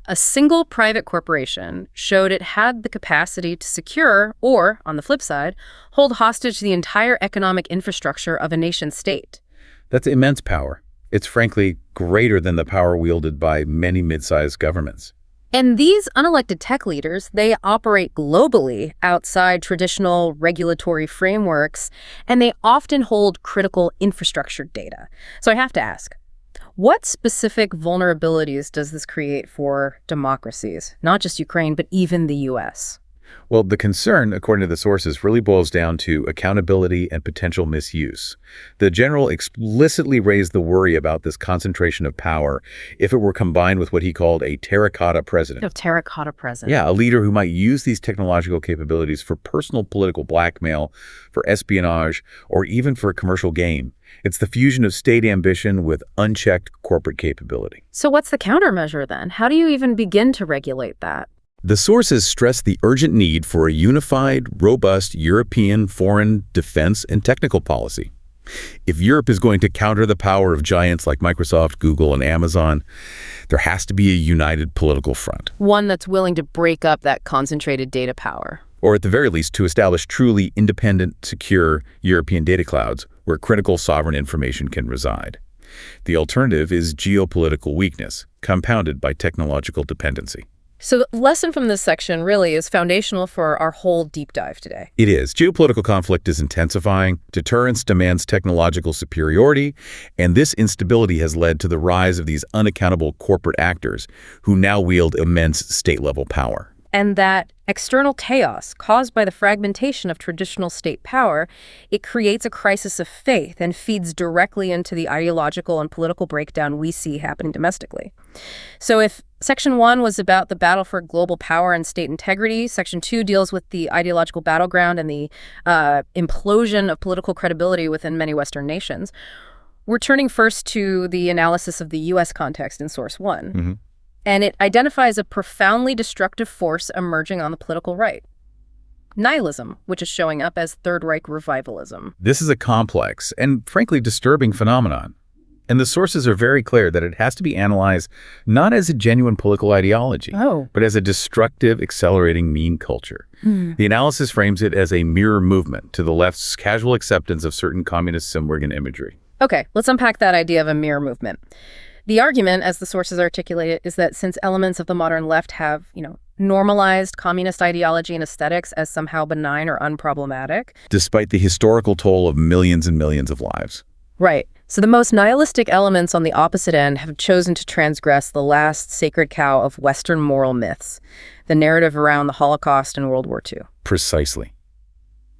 A single private corporation showed it had the capacity to secure, or, on the flip side, hold hostage the entire economic infrastructure of a nation-state. That's immense power. It's frankly greater than the power wielded by many mid-sized governments. And these unelected tech leaders, they operate globally outside traditional regulatory frameworks, and they often hold critical infrastructure data. So I have to ask, what specific vulnerabilities does this create for democracies, not just Ukraine, but even the U.S.? Well, the concern, according to the sources, really boils down to accountability and potential misuse. The general explicitly raised the worry about this concentration of power if it were combined with what he called a terracotta president. A terracotta president. Yeah, a leader who might use these technological capabilities for personal political blackmail, for espionage, or even for commercial gain. It's the fusion of state ambition with unchecked corporate capability. So what's the countermeasure then? How do you even begin to regulate that? The sources stress the urgent need for a unified, robust European foreign, defense, and technical policy. If Europe is going to counter the power of giants like Microsoft, Google, and Amazon, there has to be a united political front. One that's willing to break up that concentrated data power. Or at the very least, to establish truly independent, secure European data clouds where critical sovereign information can reside. The alternative is geopolitical weakness, compounded by technological dependency. So the lesson from this section really is foundational for our whole deep dive today. It is. Geopolitical conflict is intensifying, deterrence demands technological superiority, and this instability has led to the rise of these unaccountable corporate actors who now wield immense state-level power. And that external chaos caused by the fragmentation of traditional state power, it creates a crisis of faith and feeds directly into the ideological and political breakdown we see happening domestically. So if Section 1 was about the battle for global power and state integrity, Section 2 deals with the ideological battleground and the implosion of political credibility within many Western nations, we're turning first to the analysis of the U.S. context in Source 1. Mm-hmm. And it identifies a profoundly destructive force emerging on the political right. Nihilism, which is showing up as Third Reich revivalism. This is a complex and, frankly, disturbing phenomenon. And the sources are very clear that it has to be analyzed not as a genuine political ideology, but as a destructive, accelerating meme culture. The analysis frames it as a mirror movement to the left's casual acceptance of certain communist Simwergen imagery. Okay, let's unpack that idea of a mirror movement. The argument, as the sources articulate it, is that since elements of the modern left have, normalized communist ideology and aesthetics as somehow benign or unproblematic. Despite the historical toll of millions and millions of lives. Right. So the most nihilistic elements on the opposite end have chosen to transgress the last sacred cow of Western moral myths, the narrative around the Holocaust and World War II. Precisely.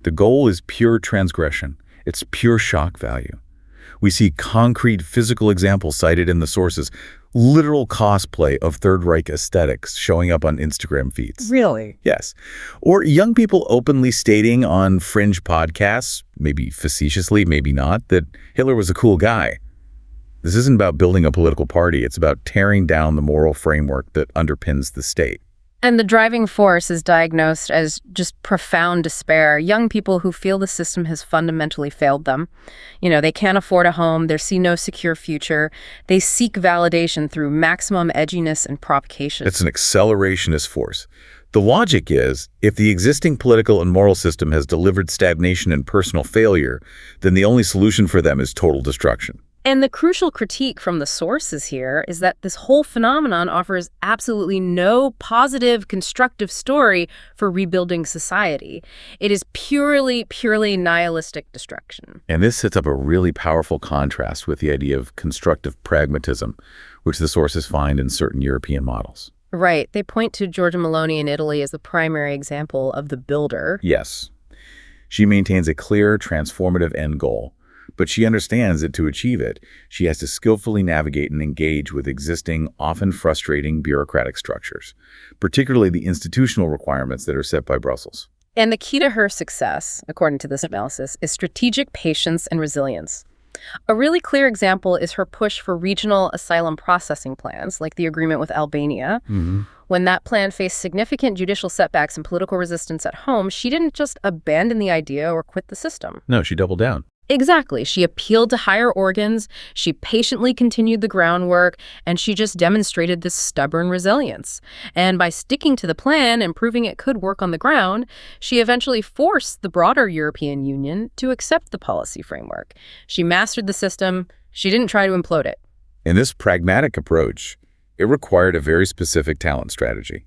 The goal is pure transgression. It's pure shock value. We see concrete physical examples cited in the sources, literal cosplay of Third Reich aesthetics showing up on Instagram feeds. Really? Yes. Or young people openly stating on fringe podcasts, maybe facetiously, maybe not, that Hitler was a cool guy. This isn't about building a political party. It's about tearing down the moral framework that underpins the state. And the driving force is diagnosed as just profound despair. Young people who feel the system has fundamentally failed them. They can't afford a home. They see no secure future. They seek validation through maximum edginess and provocation. It's an accelerationist force. The logic is, if the existing political and moral system has delivered stagnation and personal failure, then the only solution for them is total destruction. And the crucial critique from the sources here is that this whole phenomenon offers absolutely no positive, constructive story for rebuilding society. It is purely nihilistic destruction. And this sets up a really powerful contrast with the idea of constructive pragmatism, which the sources find in certain European models. Right. They point to Giorgia Meloni in Italy as the primary example of the builder. Yes. She maintains a clear, transformative end goal. But she understands that to achieve it, she has to skillfully navigate and engage with existing, often frustrating bureaucratic structures, particularly the institutional requirements that are set by Brussels. And the key to her success, according to this analysis, is strategic patience and resilience. A really clear example is her push for regional asylum processing plans, like the agreement with Albania. When that plan faced significant judicial setbacks and political resistance at home, she didn't just abandon the idea or quit the system. No, she doubled down. Exactly. She appealed to higher organs, she patiently continued the groundwork, and she just demonstrated this stubborn resilience. And by sticking to the plan and proving it could work on the ground, she eventually forced the broader European Union to accept the policy framework. She mastered the system. She didn't try to implode it. In this pragmatic approach, it required a very specific talent strategy.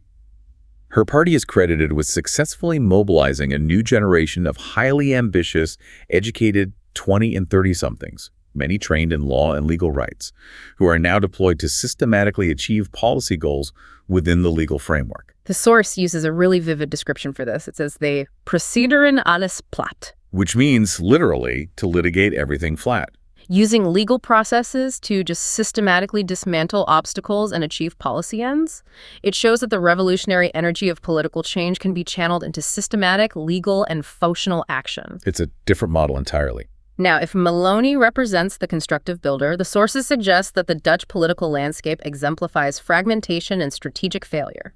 Her party is credited with successfully mobilizing a new generation of highly ambitious, educated 20 and 30-somethings, many trained in law and legal rights, who are now deployed to systematically achieve policy goals within the legal framework. The source uses a really vivid description for this. It says they procederen alles platt, which means, literally, to litigate everything flat. Using legal processes to just systematically dismantle obstacles and achieve policy ends. It shows that the revolutionary energy of political change can be channeled into systematic, legal, and functional action. It's a different model entirely. Now, if Meloni represents the constructive builder, the sources suggest that the Dutch political landscape exemplifies fragmentation and strategic failure.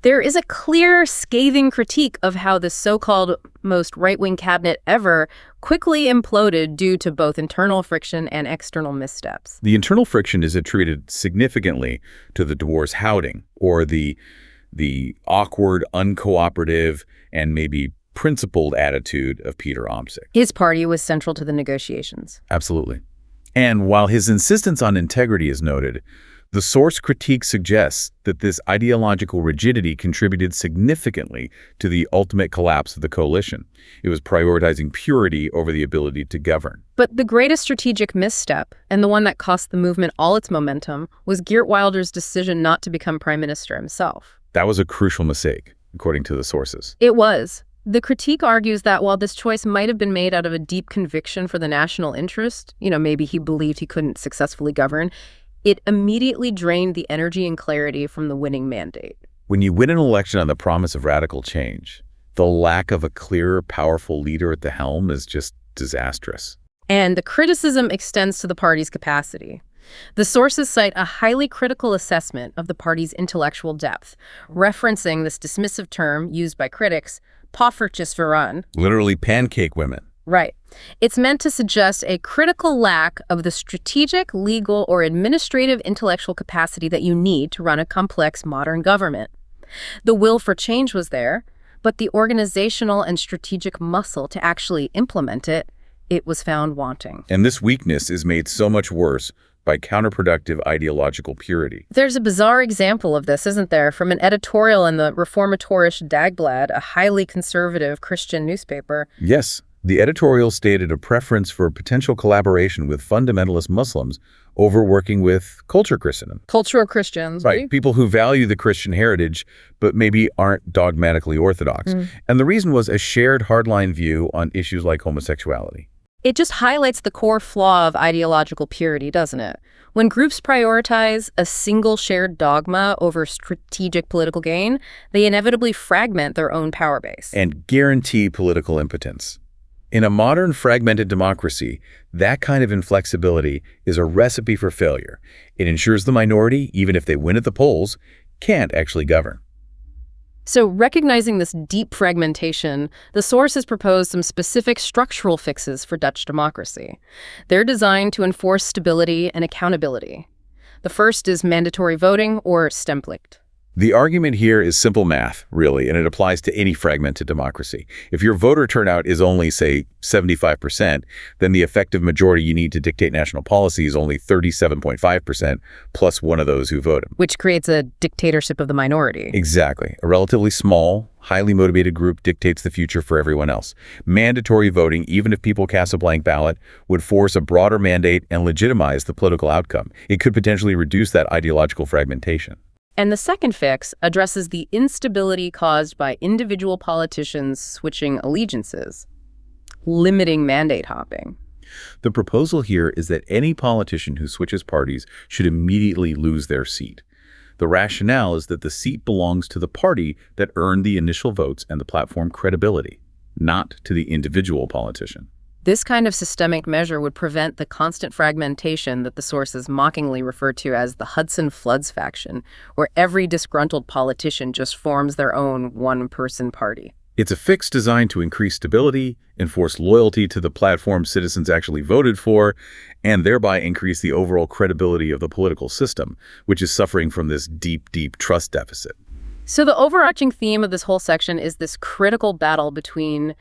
There is a clear, scathing critique of how the so-called most right-wing cabinet ever quickly imploded due to both internal friction and external missteps. The internal friction is attributed significantly to the Dwars Houding, or the awkward, uncooperative, and maybe principled attitude of Peter Omtzigt. His party was central to the negotiations. Absolutely. And while his insistence on integrity is noted, the source critique suggests that this ideological rigidity contributed significantly to the ultimate collapse of the coalition. It was prioritizing purity over the ability to govern. But the greatest strategic misstep, and the one that cost the movement all its momentum, was Geert Wilders' decision not to become prime minister himself. That was a crucial mistake, according to the sources. It was. The critique argues that while this choice might have been made out of a deep conviction for the national interest, maybe he believed he couldn't successfully govern, it immediately drained the energy and clarity from the winning mandate. When you win an election on the promise of radical change, the lack of a clear, powerful leader at the helm is just disastrous. And the criticism extends to the party's capacity. The sources cite a highly critical assessment of the party's intellectual depth, referencing this dismissive term used by critics, poffertjes vooraan. Literally pancake women. Right. It's meant to suggest a critical lack of the strategic, legal, or administrative intellectual capacity that you need to run a complex modern government. The will for change was there, but the organizational and strategic muscle to actually implement it was found wanting. And this weakness is made so much worse by counterproductive ideological purity. There's a bizarre example of this, isn't there, from an editorial in the Reformatorisch Dagblad, a highly conservative Christian newspaper. Yes. The editorial stated a preference for potential collaboration with fundamentalist Muslims over working with culture Christendom. Cultural Christians, Right, people who value the Christian heritage but maybe aren't dogmatically orthodox. And the reason was a shared hardline view on issues like homosexuality. It just highlights the core flaw of ideological purity, doesn't it? When groups prioritize a single shared dogma over strategic political gain, they inevitably fragment their own power base. And guarantee political impotence. In a modern fragmented democracy, that kind of inflexibility is a recipe for failure. It ensures the minority, even if they win at the polls, can't actually govern. So recognizing this deep fragmentation, the source has proposed some specific structural fixes for Dutch democracy. They're designed to enforce stability and accountability. The first is mandatory voting, or stemplicht. The argument here is simple math, really, and it applies to any fragmented democracy. If your voter turnout is only, say, 75%, then the effective majority you need to dictate national policy is only 37.5%, plus one of those who voted. Which creates a dictatorship of the minority. Exactly. A relatively small, highly motivated group dictates the future for everyone else. Mandatory voting, even if people cast a blank ballot, would force a broader mandate and legitimize the political outcome. It could potentially reduce that ideological fragmentation. And the second fix addresses the instability caused by individual politicians switching allegiances, limiting mandate hopping. The proposal here is that any politician who switches parties should immediately lose their seat. The rationale is that the seat belongs to the party that earned the initial votes and the platform credibility, not to the individual politician. This kind of systemic measure would prevent the constant fragmentation that the sources mockingly refer to as the Hudson Floods faction, where every disgruntled politician just forms their own one-person party. It's a fix designed to increase stability, enforce loyalty to the platform citizens actually voted for, and thereby increase the overall credibility of the political system, which is suffering from this deep, deep trust deficit. So the overarching theme of this whole section is this critical battle between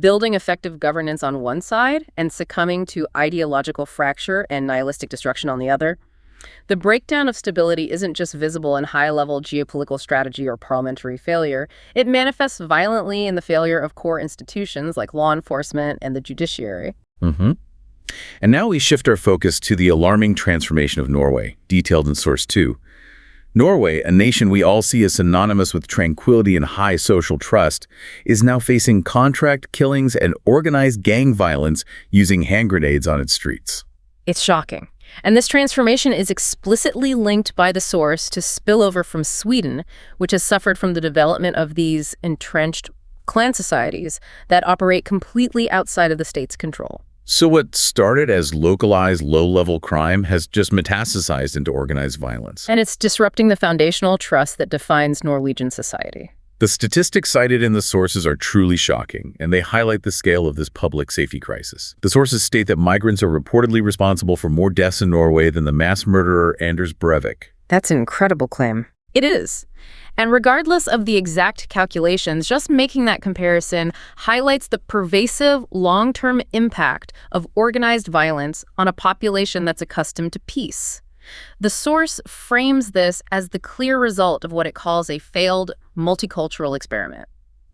building effective governance on one side and succumbing to ideological fracture and nihilistic destruction on the other. The breakdown of stability isn't just visible in high-level geopolitical strategy or parliamentary failure. It manifests violently in the failure of core institutions like law enforcement and the judiciary. And now we shift our focus to the alarming transformation of Norway, detailed in Source 2. Norway, a nation we all see as synonymous with tranquility and high social trust, is now facing contract killings and organized gang violence using hand grenades on its streets. It's shocking. And this transformation is explicitly linked by the source to spillover from Sweden, which has suffered from the development of these entrenched clan societies that operate completely outside of the state's control. So what started as localized, low-level crime has just metastasized into organized violence. And it's disrupting the foundational trust that defines Norwegian society. The statistics cited in the sources are truly shocking, and they highlight the scale of this public safety crisis. The sources state that migrants are reportedly responsible for more deaths in Norway than the mass murderer Anders Breivik. That's an incredible claim. It is. And regardless of the exact calculations, just making that comparison highlights the pervasive long-term impact of organized violence on a population that's accustomed to peace. The source frames this as the clear result of what it calls a failed multicultural experiment,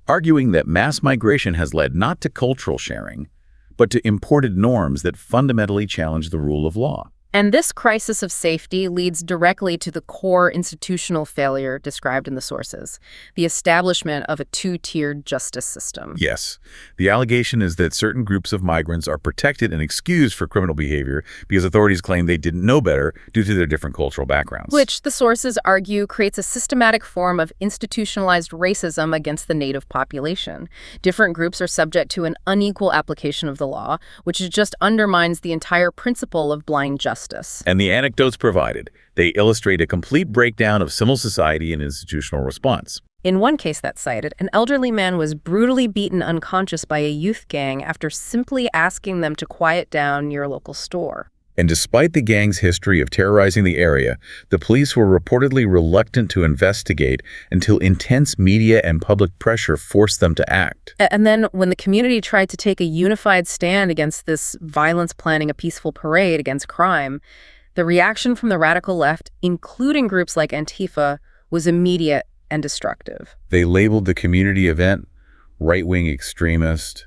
arguing that mass migration has led not to cultural sharing, but to imported norms that fundamentally challenge the rule of law. And this crisis of safety leads directly to the core institutional failure described in the sources, the establishment of a two-tiered justice system. Yes. The allegation is that certain groups of migrants are protected and excused for criminal behavior because authorities claim they didn't know better due to their different cultural backgrounds. Which, the sources argue, creates a systematic form of institutionalized racism against the native population. Different groups are subject to an unequal application of the law, which just undermines the entire principle of blind justice. And the anecdotes provided, they illustrate a complete breakdown of civil society and institutional response. In one case that's cited, an elderly man was brutally beaten unconscious by a youth gang after simply asking them to quiet down near a local store. And despite the gang's history of terrorizing the area, the police were reportedly reluctant to investigate until intense media and public pressure forced them to act. And then when the community tried to take a unified stand against this violence planning a peaceful parade against crime, the reaction from the radical left, including groups like Antifa, was immediate and destructive. They labeled the community event right-wing extremist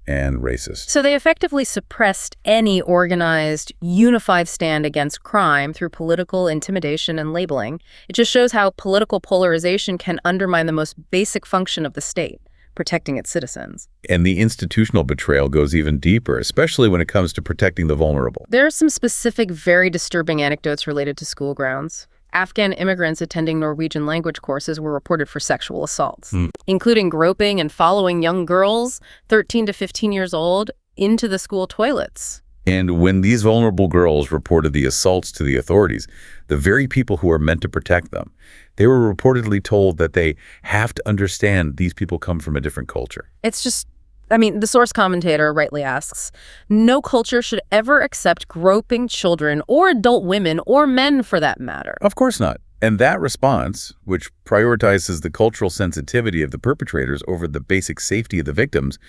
and racist. So they effectively suppressed any organized, unified stand against crime through political intimidation and labeling. It just shows how political polarization can undermine the most basic function of the state, protecting its citizens. And the institutional betrayal goes even deeper, especially when it comes to protecting the vulnerable. There are some specific, very disturbing anecdotes related to school grounds. Afghan immigrants attending Norwegian language courses were reported for sexual assaults, including groping and following young girls, 13 to 15 years old, into the school toilets. And when these vulnerable girls reported the assaults to the authorities, the very people who are meant to protect them, they were reportedly told that they have to understand these people come from a different culture. It's just, the source commentator rightly asks, no culture should ever accept groping children or adult women or men for that matter. Of course not. And that response, which prioritizes the cultural sensitivity of the perpetrators over the basic safety of the victims,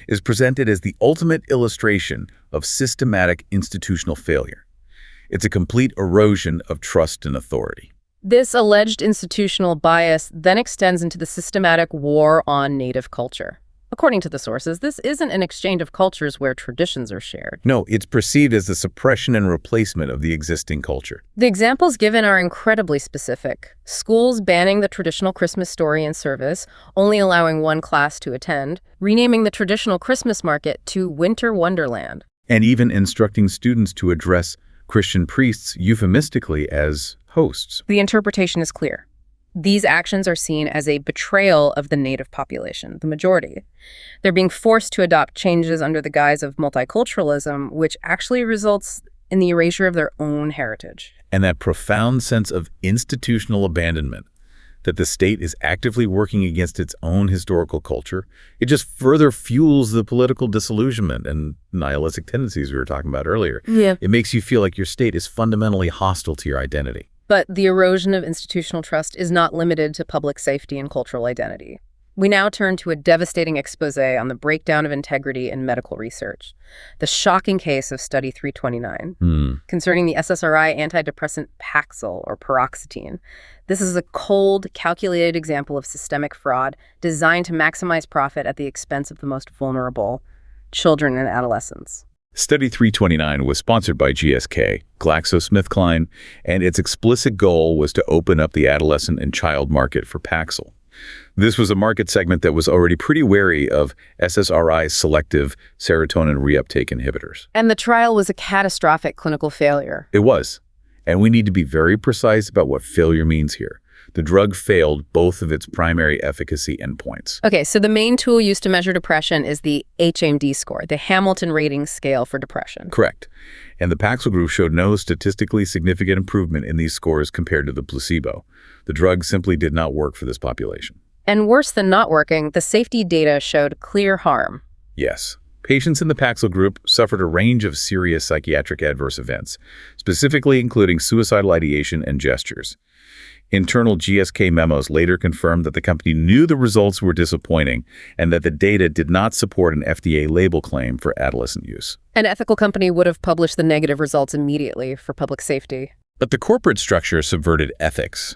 is presented as the ultimate illustration of systematic institutional failure. It's a complete erosion of trust and authority. This alleged institutional bias then extends into the systematic war on native culture. According to the sources, this isn't an exchange of cultures where traditions are shared. No, it's perceived as the suppression and replacement of the existing culture. The examples given are incredibly specific. Schools banning the traditional Christmas story and service, only allowing one class to attend, renaming the traditional Christmas market to Winter Wonderland. And even instructing students to address Christian priests euphemistically as hosts. The interpretation is clear. These actions are seen as a betrayal of the native population, the majority. They're being forced to adopt changes under the guise of multiculturalism, which actually results in the erasure of their own heritage. And that profound sense of institutional abandonment, that the state is actively working against its own historical culture, it just further fuels the political disillusionment and nihilistic tendencies we were talking about earlier. Yeah. It makes you feel like your state is fundamentally hostile to your identity. But the erosion of institutional trust is not limited to public safety and cultural identity. We now turn to a devastating expose on the breakdown of integrity in medical research. The shocking case of Study 329 concerning the SSRI antidepressant Paxil or paroxetine. This is a cold, calculated example of systemic fraud designed to maximize profit at the expense of the most vulnerable, children and adolescents. Study 329 was sponsored by GSK, GlaxoSmithKline, and its explicit goal was to open up the adolescent and child market for Paxil. This was a market segment that was already pretty wary of SSRI selective serotonin reuptake inhibitors. And the trial was a catastrophic clinical failure. It was. And we need to be very precise about what failure means here. The drug failed both of its primary efficacy endpoints. Okay, so the main tool used to measure depression is the HAM-D score, the Hamilton Rating Scale for Depression. Correct. And the Paxil group showed no statistically significant improvement in these scores compared to the placebo. The drug simply did not work for this population. And worse than not working, the safety data showed clear harm. Yes. Patients in the Paxil group suffered a range of serious psychiatric adverse events, specifically including suicidal ideation and gestures. Internal GSK memos later confirmed that the company knew the results were disappointing and that the data did not support an FDA label claim for adolescent use. An ethical company would have published the negative results immediately for public safety. But the corporate structure subverted ethics.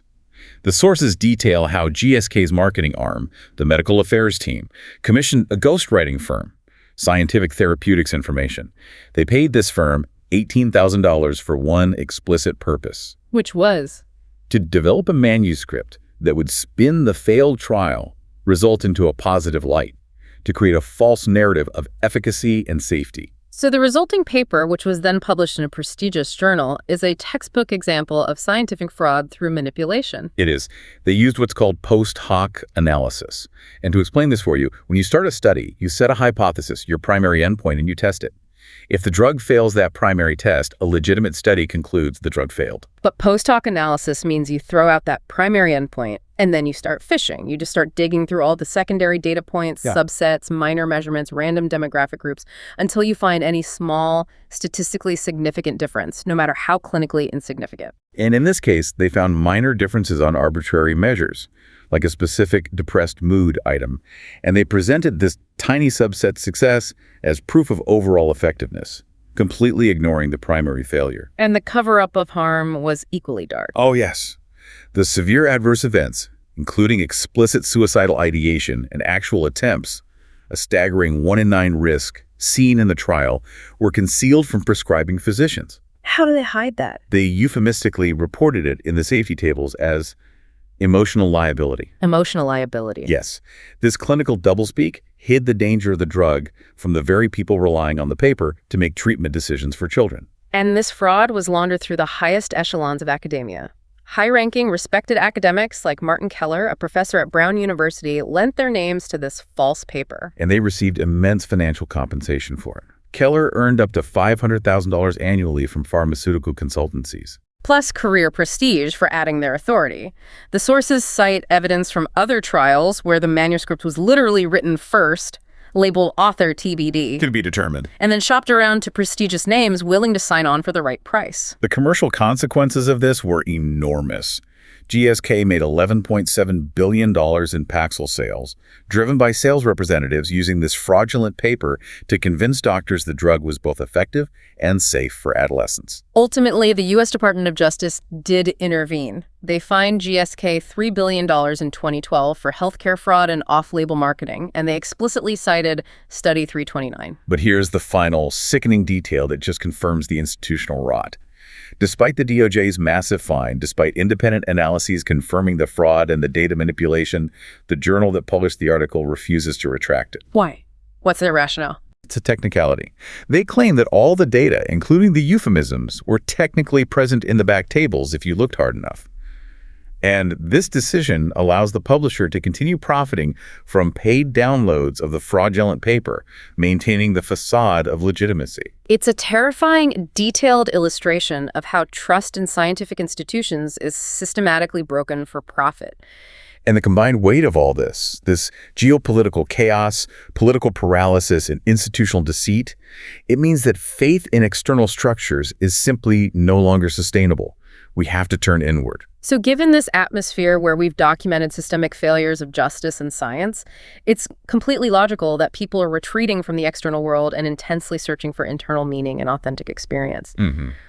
The sources detail how GSK's marketing arm, the medical affairs team, commissioned a ghostwriting firm, Scientific Therapeutics Information. They paid this firm $18,000 for one explicit purpose. Which was? To develop a manuscript that would spin the failed trial result into a positive light, to create a false narrative of efficacy and safety. So the resulting paper, which was then published in a prestigious journal, is a textbook example of scientific fraud through manipulation. It is. They used what's called post hoc analysis. And to explain this for you, when you start a study, you set a hypothesis, your primary endpoint, and you test it. If the drug fails that primary test, a legitimate study concludes the drug failed. But post-hoc analysis means you throw out that primary endpoint and then you start fishing. You just start digging through all the secondary data points, subsets, minor measurements, random demographic groups, until you find any small, statistically significant difference, no matter how clinically insignificant. And in this case, they found minor differences on arbitrary measures, like a specific depressed mood item, and they presented this tiny subset success as proof of overall effectiveness, completely ignoring the primary failure. And the cover-up of harm was equally dark. Oh, yes. The severe adverse events, including explicit suicidal ideation and actual attempts, a staggering 1 in 9 risk seen in the trial, were concealed from prescribing physicians. How do they hide that? They euphemistically reported it in the safety tables as emotional liability. Emotional liability. Yes. This clinical doublespeak hid the danger of the drug from the very people relying on the paper to make treatment decisions for children. And this fraud was laundered through the highest echelons of academia. High-ranking, respected academics like Martin Keller, a professor at Brown University, lent their names to this false paper. And they received immense financial compensation for it. Keller earned up to $500,000 annually from pharmaceutical consultancies. Plus career prestige for adding their authority. The sources cite evidence from other trials where the manuscript was literally written first, labeled author TBD, Could be determined. and then shopped around to prestigious names willing to sign on for the right price. The commercial consequences of this were enormous. GSK made $11.7 billion in Paxil sales, driven by sales representatives using this fraudulent paper to convince doctors the drug was both effective and safe for adolescents. Ultimately, the U.S. Department of Justice did intervene. They fined GSK $3 billion in 2012 for healthcare fraud and off-label marketing, and they explicitly cited Study 329. But here's the final, sickening detail that just confirms the institutional rot. Despite the DOJ's massive fine, despite independent analyses confirming the fraud and the data manipulation, the journal that published the article refuses to retract it. Why? What's their rationale? It's a technicality. They claim that all the data, including the euphemisms, were technically present in the back tables if you looked hard enough. And this decision allows the publisher to continue profiting from paid downloads of the fraudulent paper, maintaining the facade of legitimacy. It's a terrifying, detailed illustration of how trust in scientific institutions is systematically broken for profit. And the combined weight of all this geopolitical chaos, political paralysis, and institutional deceit, it means that faith in external structures is simply no longer sustainable. We have to turn inward. So given this atmosphere where we've documented systemic failures of justice and science, it's completely logical that people are retreating from the external world and intensely searching for internal meaning and authentic experience.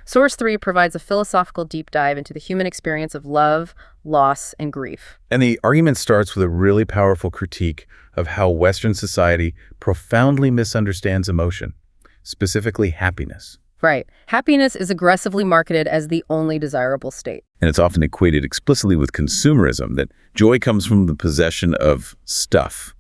Source 3 provides a philosophical deep dive into the human experience of love, loss, and grief. And the argument starts with a really powerful critique of how Western society profoundly misunderstands emotion, specifically happiness. Right. Happiness is aggressively marketed as the only desirable state. And it's often equated explicitly with consumerism, that joy comes from the possession of stuff.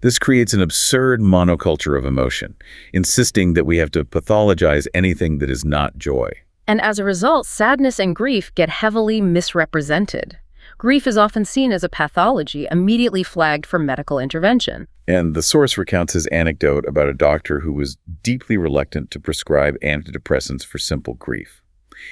This creates an absurd monoculture of emotion, insisting that we have to pathologize anything that is not joy. And as a result, sadness and grief get heavily misrepresented. Grief is often seen as a pathology, immediately flagged for medical intervention. And the source recounts his anecdote about a doctor who was deeply reluctant to prescribe antidepressants for simple grief.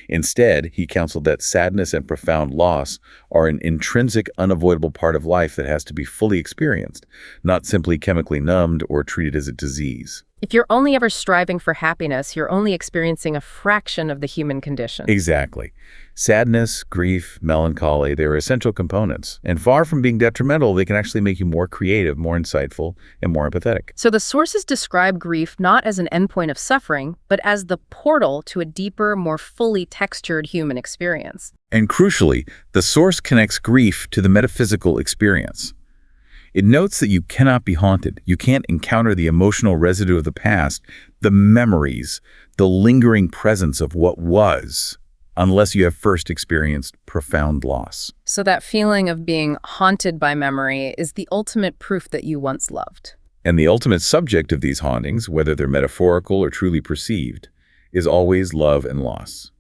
Instead, he counseled that sadness and profound loss are an intrinsic, unavoidable part of life that has to be fully experienced, not simply chemically numbed or treated as a disease. If you're only ever striving for happiness, you're only experiencing a fraction of the human condition. Exactly. Sadness, grief, melancholy, they're essential components. And far from being detrimental, they can actually make you more creative, more insightful, and more empathetic. So the sources describe grief not as an endpoint of suffering, but as the portal to a deeper, more fully textured human experience. And crucially, the source connects grief to the metaphysical experience. It notes that you cannot be haunted. You can't encounter the emotional residue of the past, the memories, the lingering presence of what was, unless you have first experienced profound loss. So that feeling of being haunted by memory is the ultimate proof that you once loved. And the ultimate subject of these hauntings, whether they're metaphorical or truly perceived, is always love and loss.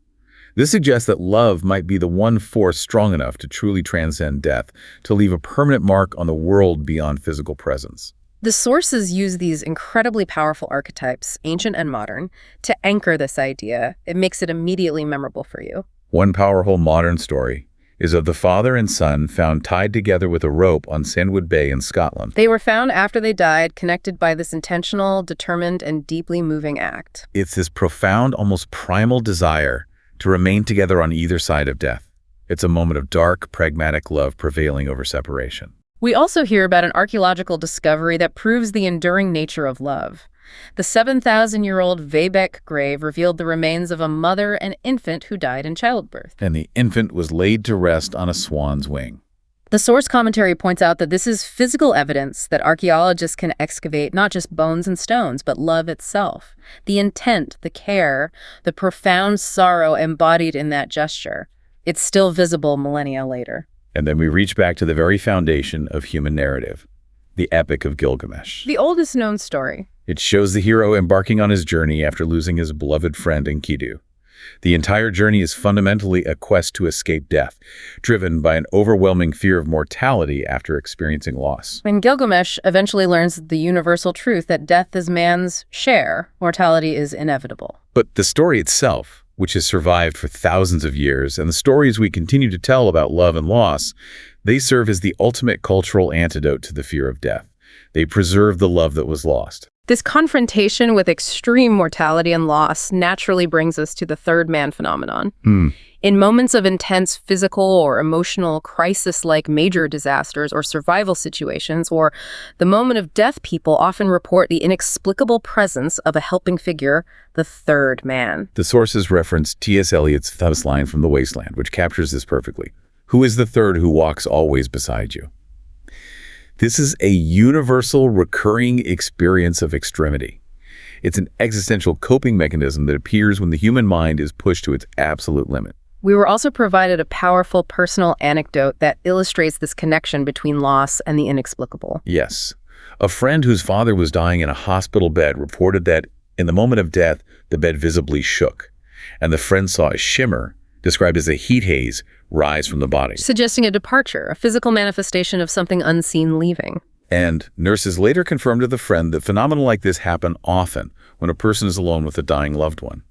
This suggests that love might be the one force strong enough to truly transcend death, to leave a permanent mark on the world beyond physical presence. The sources use these incredibly powerful archetypes, ancient and modern, to anchor this idea. It makes it immediately memorable for you. One powerful modern story is of the father and son found tied together with a rope on Sandwood Bay in Scotland. They were found after they died, connected by this intentional, determined, and deeply moving act. It's this profound, almost primal desire to remain together on either side of death. It's a moment of dark, pragmatic love prevailing over separation. We also hear about an archaeological discovery that proves the enduring nature of love. The 7,000-year-old Webeck grave revealed the remains of a mother and infant who died in childbirth. And the infant was laid to rest on a swan's wing. The source commentary points out that this is physical evidence that archaeologists can excavate not just bones and stones, but love itself. The intent, the care, the profound sorrow embodied in that gesture. It's still visible millennia later. And then we reach back to the very foundation of human narrative, the Epic of Gilgamesh. The oldest known story. It shows the hero embarking on his journey after losing his beloved friend Enkidu. The entire journey is fundamentally a quest to escape death, driven by an overwhelming fear of mortality after experiencing loss. And Gilgamesh eventually learns the universal truth that death is man's share, mortality is inevitable. But the story itself, which has survived for thousands of years, and the stories we continue to tell about love and loss, they serve as the ultimate cultural antidote to the fear of death. They preserve the love that was lost. This confrontation with extreme mortality and loss naturally brings us to the third man phenomenon. In moments of intense physical or emotional crisis-like major disasters or survival situations, or the moment of death, people often report the inexplicable presence of a helping figure, the third man. The sources reference T.S. Eliot's famous line from The Wasteland, which captures this perfectly. Who is the third who walks always beside you? This is a universal, recurring experience of extremity. It's an existential coping mechanism that appears when the human mind is pushed to its absolute limit. We were also provided a powerful personal anecdote that illustrates this connection between loss and the inexplicable. Yes. A friend whose father was dying in a hospital bed reported that in the moment of death, the bed visibly shook, and the friend saw a shimmer, described as a heat haze, rise from the body, suggesting a departure, a physical manifestation of something unseen leaving. And nurses later confirmed to the friend that phenomena like this happen often when a person is alone with a dying loved one.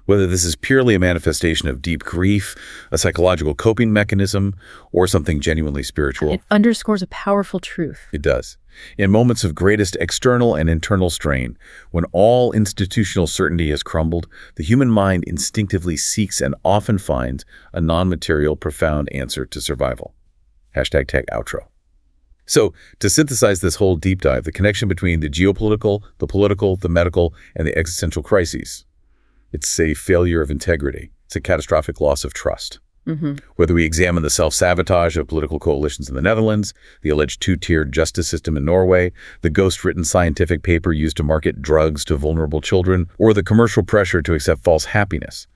Whether this is purely a manifestation of deep grief, a psychological coping mechanism, or something genuinely spiritual. It underscores a powerful truth. It does. In moments of greatest external and internal strain, when all institutional certainty has crumbled, the human mind instinctively seeks and often finds a non-material, profound answer to survival. #tech outro. So, to synthesize this whole deep dive, the connection between the geopolitical, the political, the medical, and the existential crises. It's a failure of integrity. It's a catastrophic loss of trust. Whether we examine the self-sabotage of political coalitions in the Netherlands, the alleged two-tiered justice system in Norway, the ghost-written scientific paper used to market drugs to vulnerable children, or the commercial pressure to accept false happiness,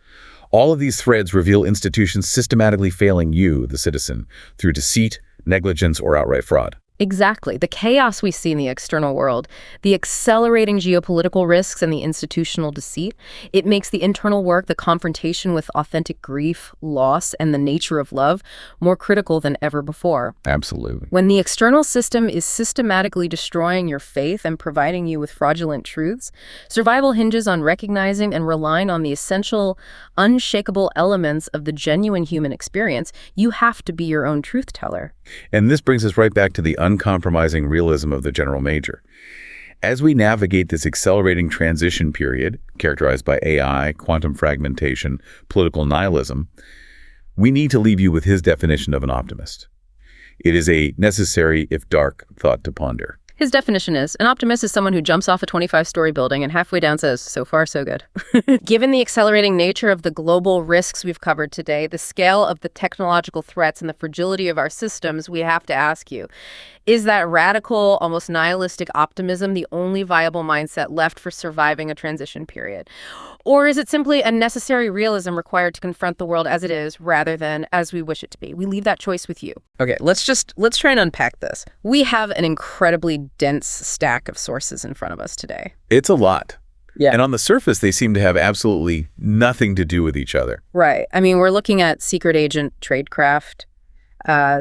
all of these threads reveal institutions systematically failing you, the citizen, through deceit, negligence, or outright fraud. Exactly. The chaos we see in the external world, the accelerating geopolitical risks and the institutional deceit, it makes the internal work, the confrontation with authentic grief, loss, and the nature of love more critical than ever before. Absolutely. When the external system is systematically destroying your faith and providing you with fraudulent truths, survival hinges on recognizing and relying on the essential, unshakable elements of the genuine human experience. You have to be your own truth teller. And this brings us right back to the uncompromising realism of the general major. As we navigate this accelerating transition period, characterized by AI, quantum fragmentation, political nihilism, we need to leave you with his definition of an optimist. It is a necessary, if dark, thought to ponder. His definition is, an optimist is someone who jumps off a 25-story building and halfway down says, so far, so good. Given the accelerating nature of the global risks we've covered today, the scale of the technological threats and the fragility of our systems, we have to ask you, is that radical, almost nihilistic optimism the only viable mindset left for surviving a transition period? Or is it simply a necessary realism required to confront the world as it is rather than as we wish it to be? We leave that choice with you. Okay, let's try and unpack this. We have an incredibly dense stack of sources in front of us today. It's a lot. Yeah. And on the surface, they seem to have absolutely nothing to do with each other. Right. I mean, we're looking at secret agent tradecraft,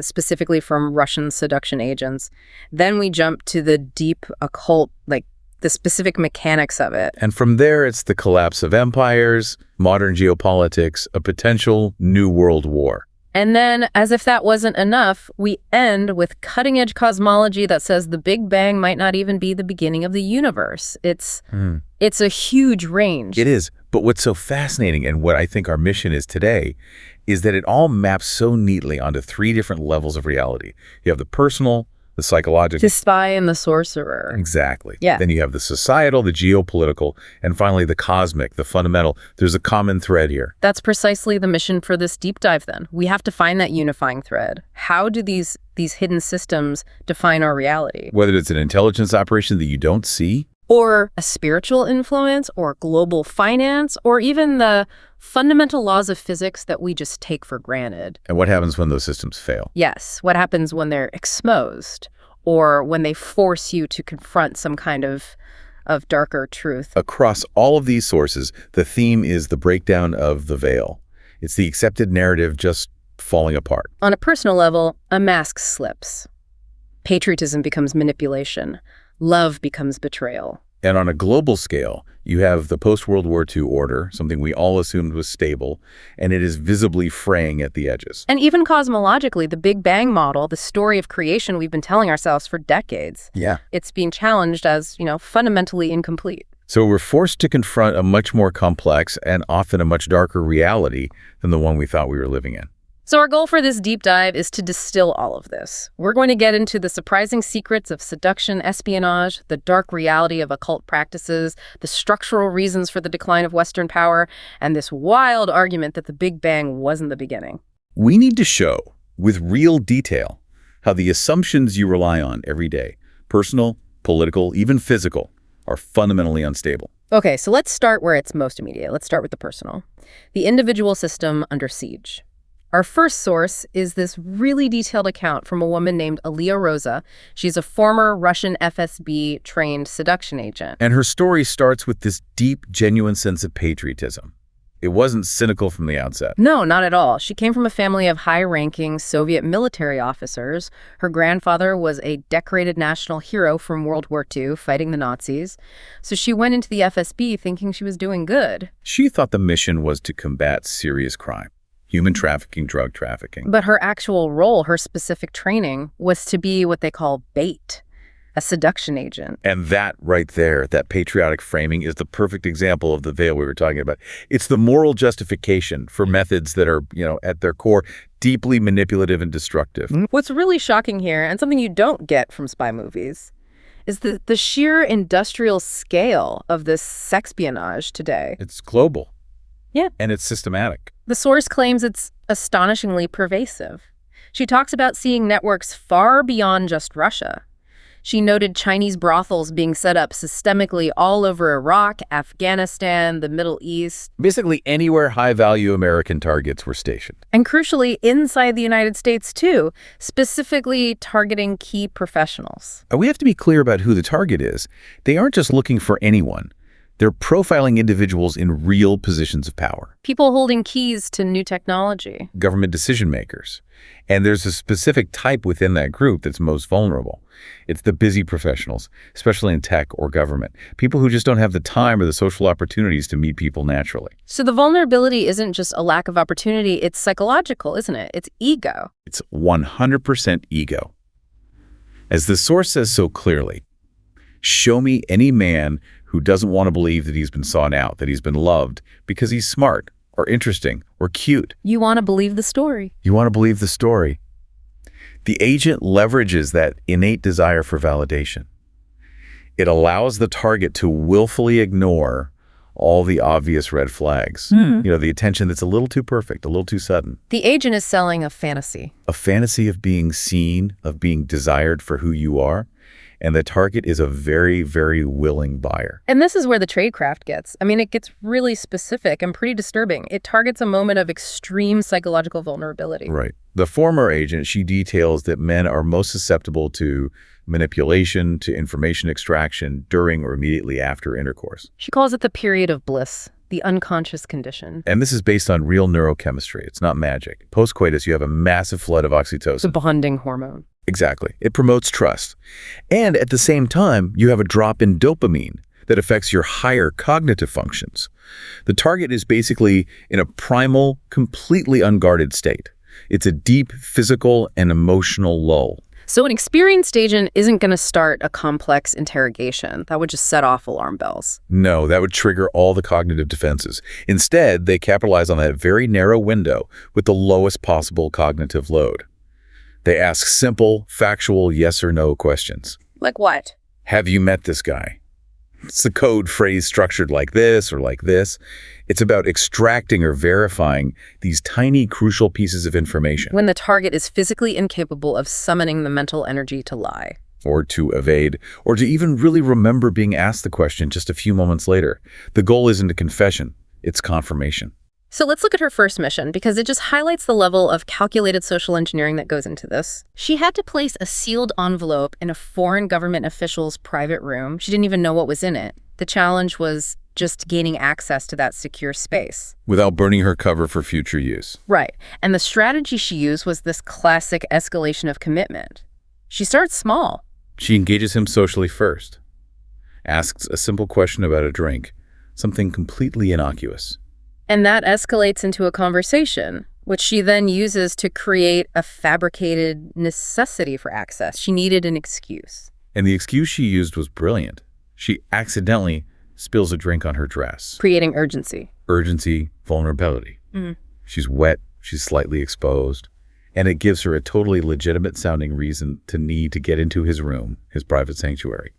specifically from Russian seduction agents. Then we jump to the deep occult, like the specific mechanics of it. And from there, it's the collapse of empires, modern geopolitics, a potential new world war. And then, as if that wasn't enough, we end with cutting-edge cosmology that says the Big Bang might not even be the beginning of the universe. It's a huge range. It is. But what's so fascinating, and what I think our mission is today, is that it all maps so neatly onto three different levels of reality. You have the personal, the psychological. The spy and the sorcerer. Exactly. Yeah. Then you have the societal, the geopolitical, and finally the cosmic, the fundamental. There's a common thread here. That's precisely the mission for this deep dive then. We have to find that unifying thread. How do these hidden systems define our reality? Whether it's an intelligence operation that you don't see, Or a spiritual influence, or global finance, or even the fundamental laws of physics that we just take for granted. and what happens when those systems fail. Yes, what happens when they're exposed, or when they force you to confront some kind of darker truth. Across all of these sources, the theme is the breakdown of the veil. It's the accepted narrative just falling apart. On a personal level, a mask slips. Patriotism becomes manipulation. Love becomes betrayal. And on a global scale, you have the post-World War II order, something we all assumed was stable, and it is visibly fraying at the edges. And even cosmologically, the Big Bang model, the story of creation we've been telling ourselves for decades, Yeah. it's being challenged as, fundamentally incomplete. So we're forced to confront a much more complex and often a much darker reality than the one we thought we were living in. So our goal for this deep dive is to distill all of this. We're going to get into the surprising secrets of seduction, espionage, the dark reality of occult practices, the structural reasons for the decline of Western power, and this wild argument that the Big Bang wasn't the beginning. We need to show, with real detail, how the assumptions you rely on every day, personal, political, even physical, are fundamentally unstable. Okay, so let's start where it's most immediate. Let's start with the personal. The individual system under siege. Our first source is this really detailed account from a woman named Aliyah Rosa. She's a former Russian FSB-trained seduction agent. And her story starts with this deep, genuine sense of patriotism. It wasn't cynical from the outset. No, not at all. She came from a family of high-ranking Soviet military officers. Her grandfather was a decorated national hero from World War II, fighting the Nazis. So she went into the FSB thinking she was doing good. She thought the mission was to combat serious crime. Human trafficking, drug trafficking. But her actual role, her specific training, was to be what they call bait, a seduction agent. And that right there, that patriotic framing, is the perfect example of the veil we were talking about. It's the moral justification for methods that are, at their core, deeply manipulative and destructive. What's really shocking here, and something you don't get from spy movies, is the sheer industrial scale of this sexpionage today. It's global. Yeah. And it's systematic. The source claims it's astonishingly pervasive. She talks about seeing networks far beyond just Russia. She noted Chinese brothels being set up systemically all over Iraq, Afghanistan, the Middle East. Basically anywhere high-value American targets were stationed. And crucially, inside the United States, too, specifically targeting key professionals. We have to be clear about who the target is. They aren't just looking for anyone. They're profiling individuals in real positions of power. People holding keys to new technology. Government decision makers. And there's a specific type within that group that's most vulnerable. It's the busy professionals, especially in tech or government. People who just don't have the time or the social opportunities to meet people naturally. So the vulnerability isn't just a lack of opportunity, it's psychological, isn't it? It's ego. It's 100% ego. As the source says so clearly, show me any man who doesn't want to believe that he's been sought out, that he's been loved because he's smart or interesting or cute. You want to believe the story. You want to believe the story. The agent leverages that innate desire for validation. It allows the target to willfully ignore all the obvious red flags. The attention that's a little too perfect, a little too sudden. The agent is selling a fantasy. A fantasy of being seen, of being desired for who you are. And the target is a very, very willing buyer. And this is where the tradecraft gets. It gets really specific and pretty disturbing. It targets a moment of extreme psychological vulnerability. Right. The former agent, she details that men are most susceptible to manipulation, to information extraction during or immediately after intercourse. She calls it the period of bliss, the unconscious condition. And this is based on real neurochemistry. It's not magic. Post-coitus, you have a massive flood of oxytocin. It's a bonding hormone. Exactly. It promotes trust. And at the same time, you have a drop in dopamine that affects your higher cognitive functions. The target is basically in a primal, completely unguarded state. It's a deep physical and emotional lull. So an experienced agent isn't going to start a complex interrogation. That would just set off alarm bells. No, that would trigger all the cognitive defenses. Instead, they capitalize on that very narrow window with the lowest possible cognitive load. They ask simple, factual yes or no questions. Like what? Have you met this guy? It's the code phrase structured like this or like this. It's about extracting or verifying these tiny, crucial pieces of information. When the target is physically incapable of summoning the mental energy to lie. Or to evade, or to even really remember being asked the question just a few moments later. The goal isn't a confession, it's confirmation. So let's look at her first mission, because it just highlights the level of calculated social engineering that goes into this. She had to place a sealed envelope in a foreign government official's private room. She didn't even know what was in it. The challenge was just gaining access to that secure space. Without burning her cover for future use. Right. And the strategy she used was this classic escalation of commitment. She starts small. She engages him socially first. Asks a simple question about a drink, something completely innocuous. And that escalates into a conversation, which she then uses to create a fabricated necessity for access. She needed an excuse. And the excuse she used was brilliant. She accidentally spills a drink on her dress. Creating urgency. Urgency, vulnerability. She's wet, she's slightly exposed, and it gives her a totally legitimate-sounding reason to need to get into his room, his private sanctuary,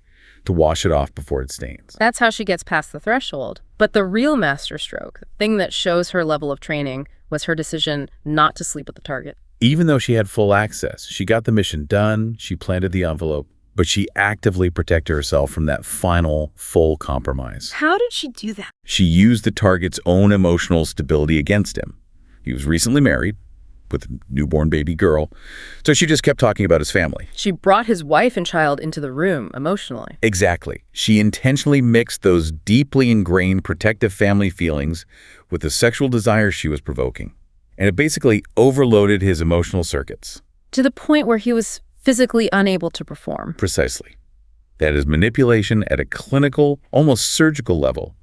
to wash it off before it stains. That's how she gets past the threshold. But the real masterstroke, the thing that shows her level of training, was her decision not to sleep with the target. Even though she had full access, she got the mission done, she planted the envelope, but she actively protected herself from that final, full compromise. How did she do that? She used the target's own emotional stability against him. He was recently married, with a newborn baby girl, so she just kept talking about his family. She brought his wife and child into the room emotionally. Exactly. She intentionally mixed those deeply ingrained protective family feelings with the sexual desire she was provoking. And it basically overloaded his emotional circuits. To the point where he was physically unable to perform. Precisely. That is manipulation at a clinical, almost surgical level.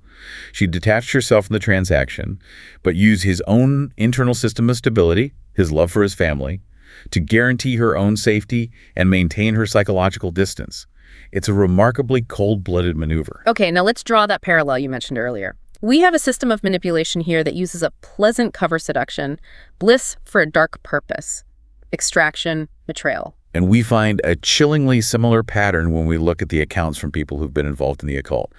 She detached herself from the transaction, but used his own internal system of stability, his love for his family, to guarantee her own safety and maintain her psychological distance. It's a remarkably cold-blooded maneuver. Okay, now let's draw that parallel you mentioned earlier. We have a system of manipulation here that uses a pleasant cover seduction, bliss for a dark purpose, extraction, betrayal. And we find a chillingly similar pattern when we look at the accounts from people who've been involved in the occult.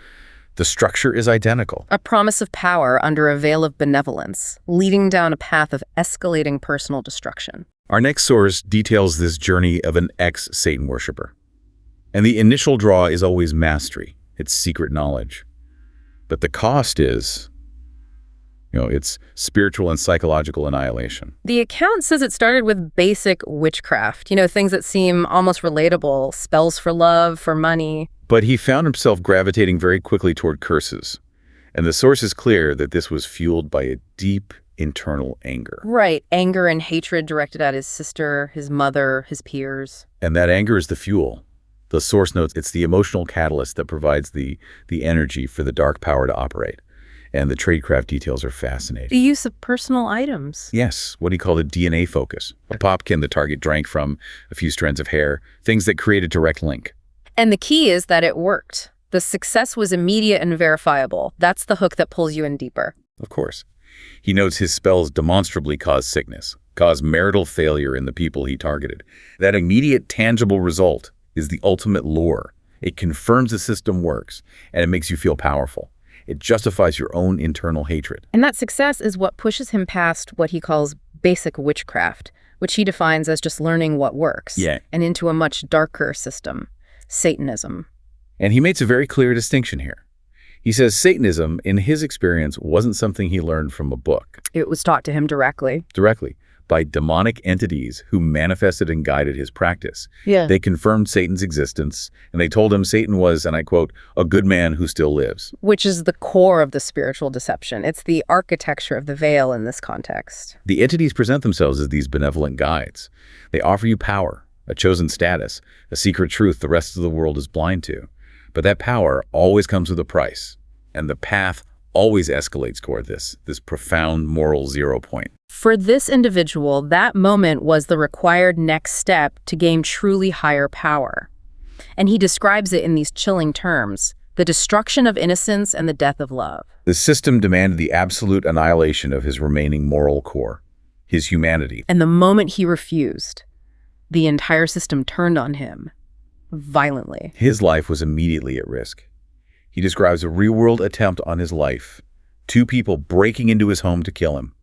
The structure is identical. A promise of power under a veil of benevolence, leading down a path of escalating personal destruction. Our next source details this journey of an ex-Satan worshiper. And the initial draw is always mastery. It's secret knowledge. But the cost is, it's spiritual and psychological annihilation. The account says it started with basic witchcraft, things that seem almost relatable, spells for love, for money. But he found himself gravitating very quickly toward curses. And the source is clear that this was fueled by a deep internal anger. Right, anger and hatred directed at his sister, his mother, his peers. And that anger is the fuel. The source notes it's the emotional catalyst that provides the energy for the dark power to operate. And the tradecraft details are fascinating. The use of personal items. Yes, what he called a DNA focus. A popkin the target drank from, a few strands of hair, things that create a direct link. And the key is that it worked. The success was immediate and verifiable. That's the hook that pulls you in deeper. Of course. He notes his spells demonstrably cause sickness, cause marital failure in the people he targeted. That immediate, tangible result is the ultimate lure. It confirms the system works, and it makes you feel powerful. It justifies your own internal hatred. And that success is what pushes him past what he calls basic witchcraft, which he defines as just learning what works, and into a much darker system, Satanism. And he makes a very clear distinction here. He says Satanism, in his experience, wasn't something he learned from a book. It was taught to him directly. Directly, by demonic entities who manifested and guided his practice. They confirmed Satan's existence, and they told him Satan was, and I quote, a good man who still lives. Which is the core of the spiritual deception. It's the architecture of the veil in this context. The entities present themselves as these benevolent guides. They offer you power, a chosen status, a secret truth the rest of the world is blind to. But that power always comes with a price, and the path always escalates toward this profound moral zero point. For this individual, that moment was the required next step to gain truly higher power. And he describes it in these chilling terms: the destruction of innocence and the death of love. The system demanded the absolute annihilation of his remaining moral core, his humanity. And the moment he refused, the entire system turned on him violently. His life was immediately at risk. He describes a real-world attempt on his life, 2 people breaking into his home to kill him,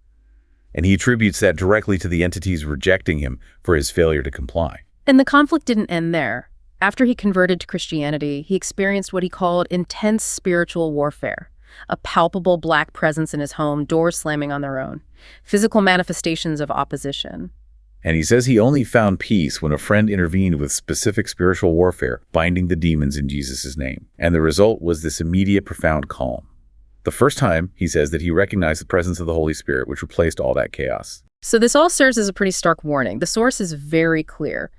and he attributes that directly to the entities rejecting him for his failure to comply. And the conflict didn't end there. After he converted to Christianity, he experienced what he called intense spiritual warfare, a palpable black presence in his home, doors slamming on their own, physical manifestations of opposition. And he says he only found peace when a friend intervened with specific spiritual warfare, binding the demons in Jesus' name. And the result was this immediate, profound calm. The first time, he says, that he recognized the presence of the Holy Spirit, which replaced all that chaos. So this all serves as a pretty stark warning. The source is very clear.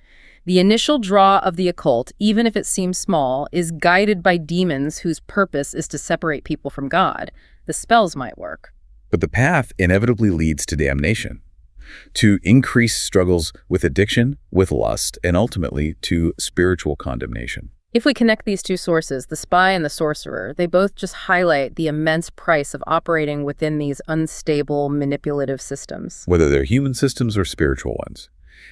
The initial draw of the occult, even if it seems small, is guided by demons whose purpose is to separate people from God. The spells might work. But the path inevitably leads to damnation, to increased struggles with addiction, with lust, and ultimately to spiritual condemnation. If we connect these 2 sources, the spy and the sorcerer, they both just highlight the immense price of operating within these unstable, manipulative systems. Whether they're human systems or spiritual ones,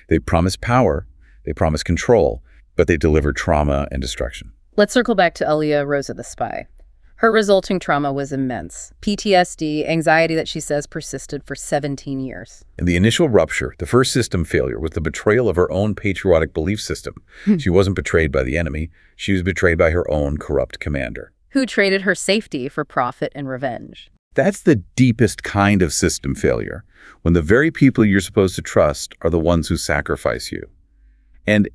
they promise power, they promise control, but they deliver trauma and destruction. Let's circle back to Alia Rosa the spy. Her resulting trauma was immense. PTSD, anxiety that she says persisted for 17 years. In the initial rupture, the first system failure was the betrayal of her own patriotic belief system. She wasn't betrayed by the enemy. She was betrayed by her own corrupt commander, who traded her safety for profit and revenge. That's the deepest kind of system failure, when the very people you're supposed to trust are the ones who sacrifice you. And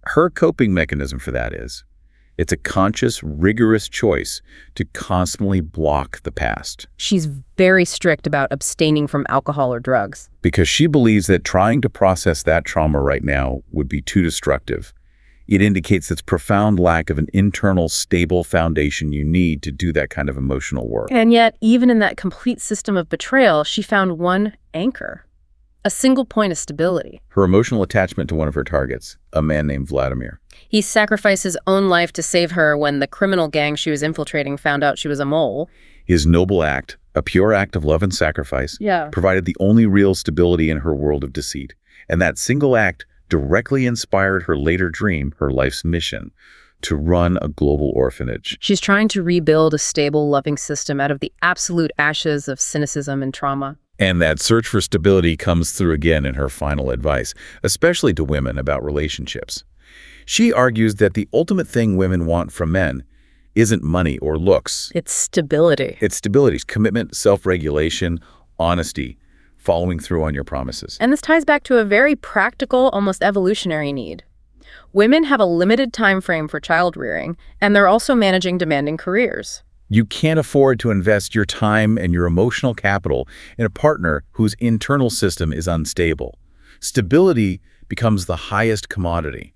her coping mechanism for that is, it's a conscious, rigorous choice to constantly block the past. She's very strict about abstaining from alcohol or drugs. Because she believes that trying to process that trauma right now would be too destructive. It indicates its profound lack of an internal, stable foundation you need to do that kind of emotional work. And yet, even in that complete system of betrayal, she found one anchor. A single point of stability. Her emotional attachment to one of her targets, a man named Vladimir. He sacrificed his own life to save her when the criminal gang she was infiltrating found out she was a mole. His noble act, a pure act of love and sacrifice, provided the only real stability in her world of deceit. And that single act directly inspired her later dream, her life's mission, to run a global orphanage. She's trying to rebuild a stable, loving system out of the absolute ashes of cynicism and trauma. And that search for stability comes through again in her final advice, especially to women about relationships. She argues that the ultimate thing women want from men isn't money or looks. It's stability. It's stability, commitment, self-regulation, honesty, following through on your promises. And this ties back to a very practical, almost evolutionary need. Women have a limited time frame for child rearing, and they're also managing demanding careers. You can't afford to invest your time and your emotional capital in a partner whose internal system is unstable. Stability becomes the highest commodity.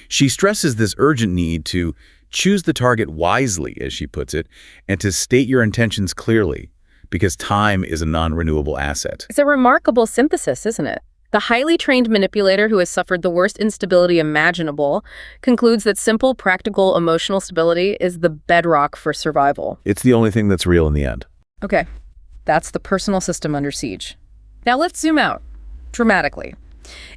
She stresses this urgent need to choose the target wisely, as she puts it, and to state your intentions clearly, because time is a non-renewable asset. It's a remarkable synthesis, isn't it? The highly trained manipulator who has suffered the worst instability imaginable concludes that simple, practical, emotional stability is the bedrock for survival. It's the only thing that's real in the end. Okay, that's the personal system under siege. Now let's zoom out, dramatically.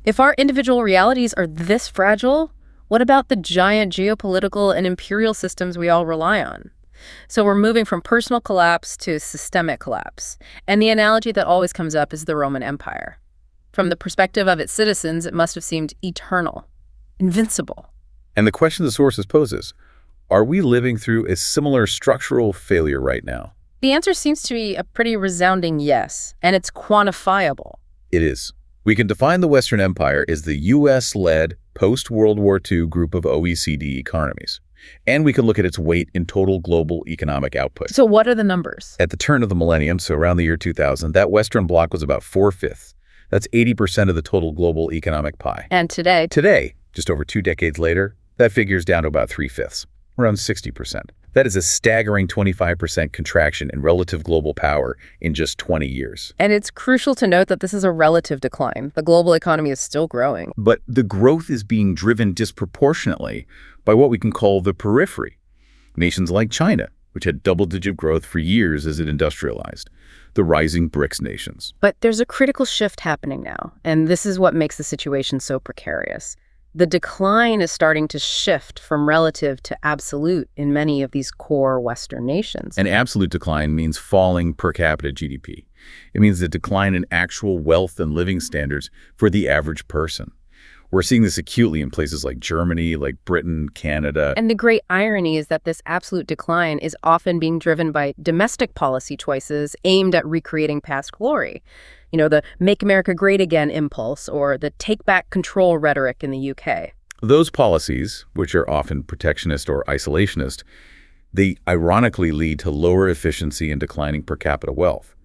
If our individual realities are this fragile, what about the giant geopolitical and imperial systems we all rely on? So we're moving from personal collapse to systemic collapse. And the analogy that always comes up is the Roman Empire. From the perspective of its citizens, it must have seemed eternal, invincible. And the question the sources poses, are we living through a similar structural failure right now? The answer seems to be a pretty resounding yes, and it's quantifiable. It is. We can define the Western Empire as the U.S.-led post-World War II group of OECD economies. And we can look at its weight in total global economic output. So what are the numbers? At the turn of the millennium, so around the year 2000, that Western bloc was about 4/5. That's 80% of the total global economic pie. And today? Today, just over 2 decades later, that figure's down to about 3/5, around 60%. That is a staggering 25% contraction in relative global power in just 20 years. And it's crucial to note that this is a relative decline. The global economy is still growing. But the growth is being driven disproportionately by what we can call the periphery. Nations like China, which had double-digit growth for years as it industrialized. The rising BRICS nations. But there's a critical shift happening now, and this is what makes the situation so precarious. The decline is starting to shift from relative to absolute in many of these core Western nations. An absolute decline means falling per capita GDP. It means a decline in actual wealth and living standards for the average person. We're seeing this acutely in places like Germany, like Britain, Canada. And the great irony is that this absolute decline is often being driven by domestic policy choices aimed at recreating past glory. You know, the Make America Great Again impulse or the Take Back Control rhetoric in the UK. Those policies, which are often protectionist or isolationist, they ironically lead to lower efficiency and declining per capita wealth.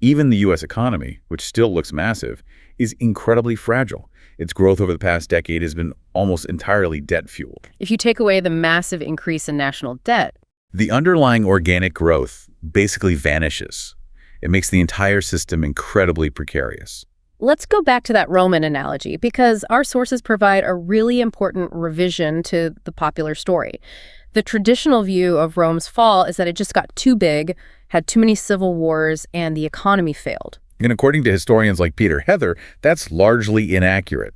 Even the U.S. economy, which still looks massive, is incredibly fragile. Its growth over the past decade has been almost entirely debt-fueled. If you take away the massive increase in national debt, the underlying organic growth basically vanishes. It makes the entire system incredibly precarious. let's go back to that Roman analogy, because our sources provide a really important revision to the popular story. The traditional view of Rome's fall is that it just got too big, had too many civil wars, and the economy failed. And according to historians like Peter Heather, that's largely inaccurate.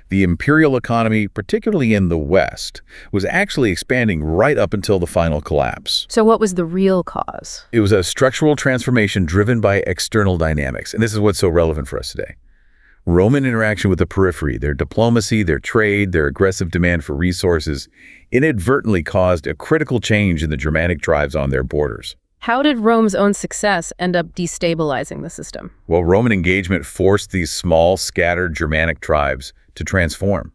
The imperial economy, particularly in the West, was actually expanding right up until the final collapse. So what was the real cause? It was a structural transformation driven by external dynamics, and this is what's so relevant for us today. Roman interaction with the periphery, their diplomacy, their trade, their aggressive demand for resources, inadvertently caused a critical change in the Germanic tribes on their borders. How did Rome's own success end up destabilizing the system? Well, Roman engagement forced these small, scattered Germanic tribes to transform.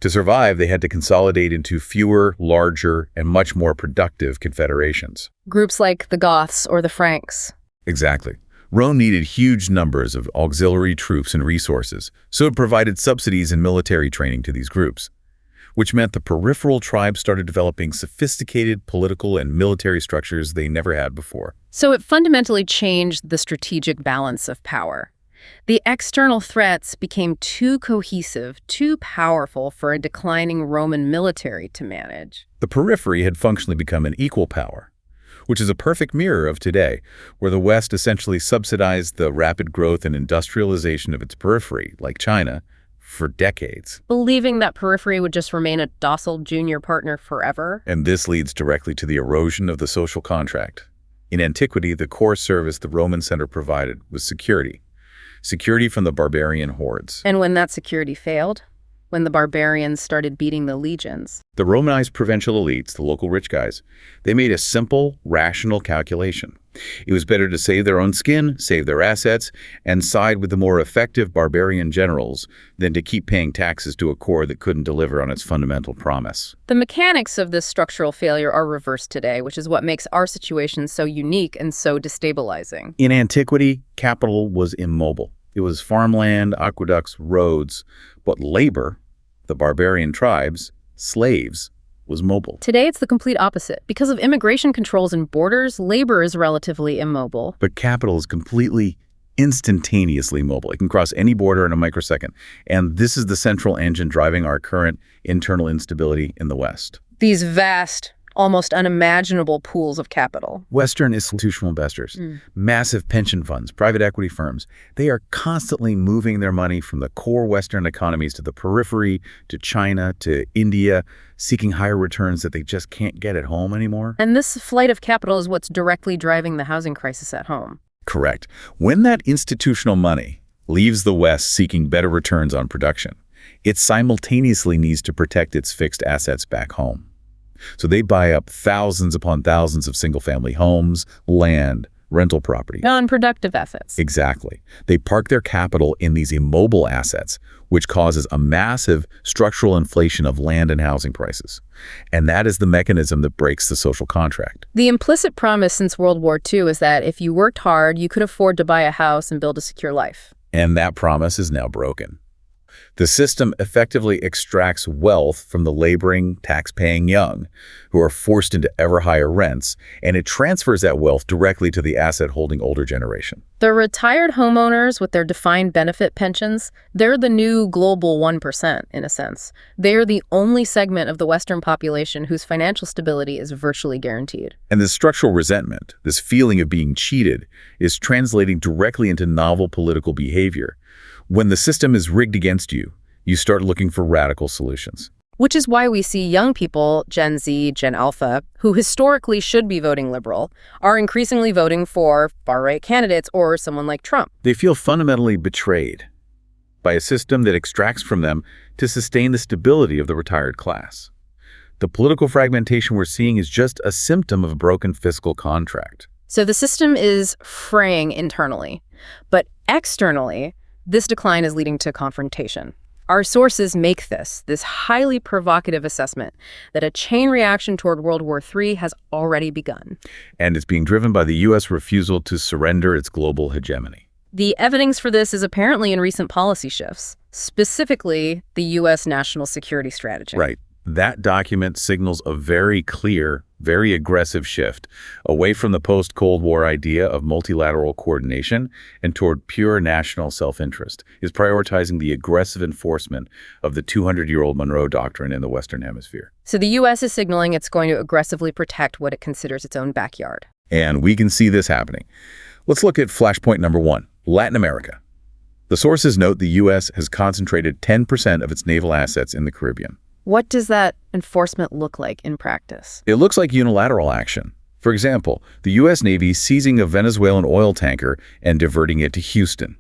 To survive, they had to consolidate into fewer, larger, and much more productive confederations. Groups like the Goths or the Franks. Exactly. Rome needed huge numbers of auxiliary troops and resources, so it provided subsidies and military training to these groups, which meant the peripheral tribes started developing sophisticated political and military structures they never had before. So it fundamentally changed the strategic balance of power. The external threats became too cohesive, too powerful for a declining Roman military to manage. The periphery had functionally become an equal power, which is a perfect mirror of today, where the West essentially subsidized the rapid growth and industrialization of its periphery, like China, for decades. Believing that periphery would just remain a docile junior partner forever. And this leads directly to the erosion of the social contract. In antiquity, the core service the Roman center provided was security. Security from the barbarian hordes. And when that security failed, when the barbarians started beating the legions, the Romanized provincial elites, the local rich guys, they made a simple, rational calculation. It was better to save their own skin, save their assets, and side with the more effective barbarian generals than to keep paying taxes to a core that couldn't deliver on its fundamental promise. The mechanics of this structural failure are reversed today, which is what makes our situation so unique and so destabilizing. In antiquity, capital was immobile. It was farmland, aqueducts, roads, but labor, the barbarian tribes, slaves, was mobile. Today, it's the complete opposite. Because of immigration controls and borders, labor is relatively immobile. But capital is completely, instantaneously mobile. It can cross any border in a microsecond. And this is the central engine driving our current internal instability in the West. These vast, almost unimaginable pools of capital. Western institutional investors, massive pension funds, private equity firms, they are constantly moving their money from the core Western economies to the periphery, to China, to India, seeking higher returns that they just can't get at home anymore. And this flight of capital is what's directly driving the housing crisis at home. Correct. When that institutional money leaves the West seeking better returns on production, it simultaneously needs to protect its fixed assets back home. So they buy up thousands upon thousands of single-family homes, land, rental property. Non-productive assets. Exactly. They park their capital in these immobile assets, which causes a massive structural inflation of land and housing prices. And that is the mechanism that breaks the social contract. The implicit promise since World War II is that if you worked hard, you could afford to buy a house and build a secure life. And that promise is now broken. The system effectively extracts wealth from the laboring, tax-paying young, who are forced into ever higher rents, and it transfers that wealth directly to the asset-holding older generation. The retired homeowners with their defined benefit pensions, they're the new global 1%, in a sense. They're the only segment of the Western population whose financial stability is virtually guaranteed. And this structural resentment, this feeling of being cheated, is translating directly into novel political behavior. When the system is rigged against you, you start looking for radical solutions. Which is why we see young people, Gen Z, Gen Alpha, who historically should be voting liberal, are increasingly voting for far-right candidates or someone like Trump. They feel fundamentally betrayed by a system that extracts from them to sustain the stability of the retired class. The political fragmentation we're seeing is just a symptom of a broken fiscal contract. So the system is fraying internally, but externally, this decline is leading to confrontation. Our sources make this highly provocative assessment that a chain reaction toward World War III has already begun. And it's being driven by the U.S. refusal to surrender its global hegemony. The evidence for this is apparently in recent policy shifts, specifically the U.S. national security strategy. Right. That document signals a very clear, very aggressive shift away from the post-Cold War idea of multilateral coordination and toward pure national self-interest. Is prioritizing the aggressive enforcement of the 200-year-old Monroe Doctrine in the Western Hemisphere. So the U.S. is signaling it's going to aggressively protect what it considers its own backyard. And we can see this happening. Let's look at flashpoint number 1, Latin America. The sources note the U.S. has concentrated 10% of its naval assets in the Caribbean. What does that enforcement look like in practice? It looks like unilateral action. For example, the U.S. Navy seizing a Venezuelan oil tanker and diverting it to Houston.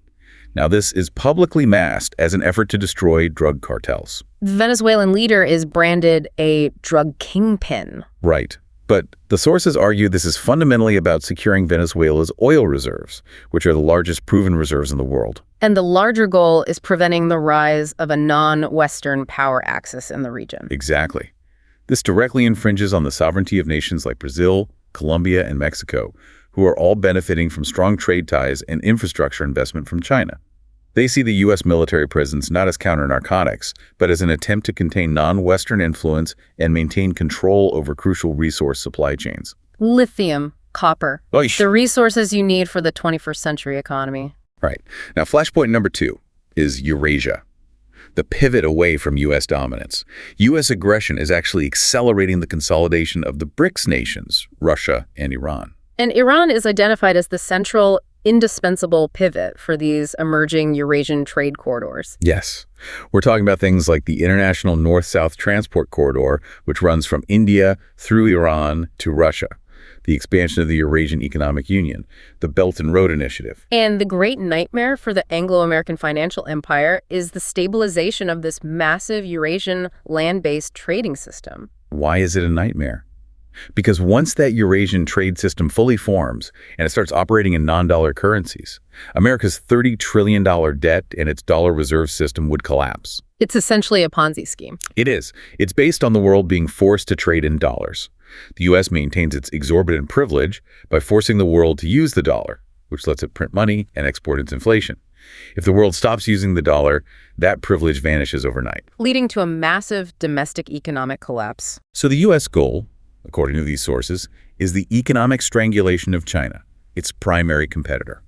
Now, this is publicly masked as an effort to destroy drug cartels. The Venezuelan leader is branded a drug kingpin. Right. But the sources argue this is fundamentally about securing Venezuela's oil reserves, which are the largest proven reserves in the world. And the larger goal is preventing the rise of a non-Western power axis in the region. Exactly. This directly infringes on the sovereignty of nations like Brazil, Colombia, and Mexico, who are all benefiting from strong trade ties and infrastructure investment from China. They see the U.S. military presence not as counter-narcotics, but as an attempt to contain non-Western influence and maintain control over crucial resource supply chains. Lithium, copper, Oish. the resources you need for the 21st century economy. Right. Now, flashpoint number 2 is Eurasia, the pivot away from U.S. dominance. U.S. aggression is actually accelerating the consolidation of the BRICS nations, Russia and Iran. And Iran is identified as the central, indispensable pivot for these emerging Eurasian trade corridors. Yes. We're talking about things like the International North-South Transport Corridor, which runs from India through Iran to Russia, the expansion of the Eurasian Economic Union, the Belt and Road Initiative. And the great nightmare for the Anglo-American financial empire is the stabilization of this massive Eurasian land-based trading system. Why is it a nightmare? Because once that Eurasian trade system fully forms and it starts operating in non-dollar currencies, America's $30 trillion debt and its dollar reserve system would collapse. It's essentially a Ponzi scheme. It is. It's based on the world being forced to trade in dollars. The U.S. maintains its exorbitant privilege by forcing the world to use the dollar, which lets it print money and export its inflation. If the world stops using the dollar, that privilege vanishes overnight, leading to a massive domestic economic collapse. So the U.S. goal, according to these sources, is the economic strangulation of China, its primary competitor.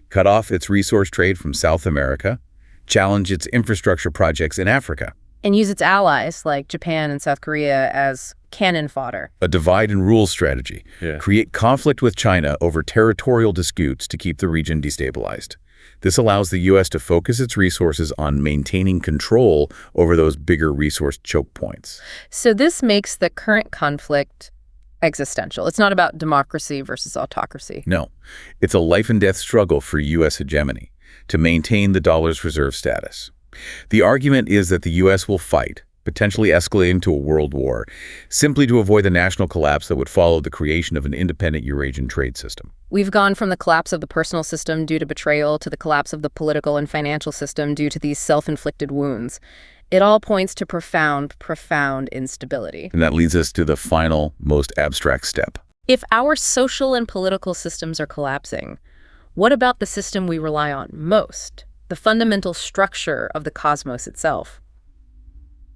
Cut off its resource trade from South America, challenge its infrastructure projects in Africa, and use its allies like Japan and South Korea as cannon fodder. A divide and rule strategy. Create conflict with China over territorial disputes to keep the region destabilized. This allows the U.S. to focus its resources on maintaining control over those bigger resource choke points. So this makes the current conflict existential. It's not about democracy versus autocracy. No, it's a life and death struggle for U.S. hegemony to maintain the dollar's reserve status. The argument is that the U.S. will fight, potentially escalating to a world war, simply to avoid the national collapse that would follow the creation of an independent Eurasian trade system. We've gone from the collapse of the personal system due to betrayal to the collapse of the political and financial system due to these self-inflicted wounds. It all points to profound instability. And that leads us to the final, most abstract step. If our social and political systems are collapsing, what about the system we rely on most, the fundamental structure of the cosmos itself?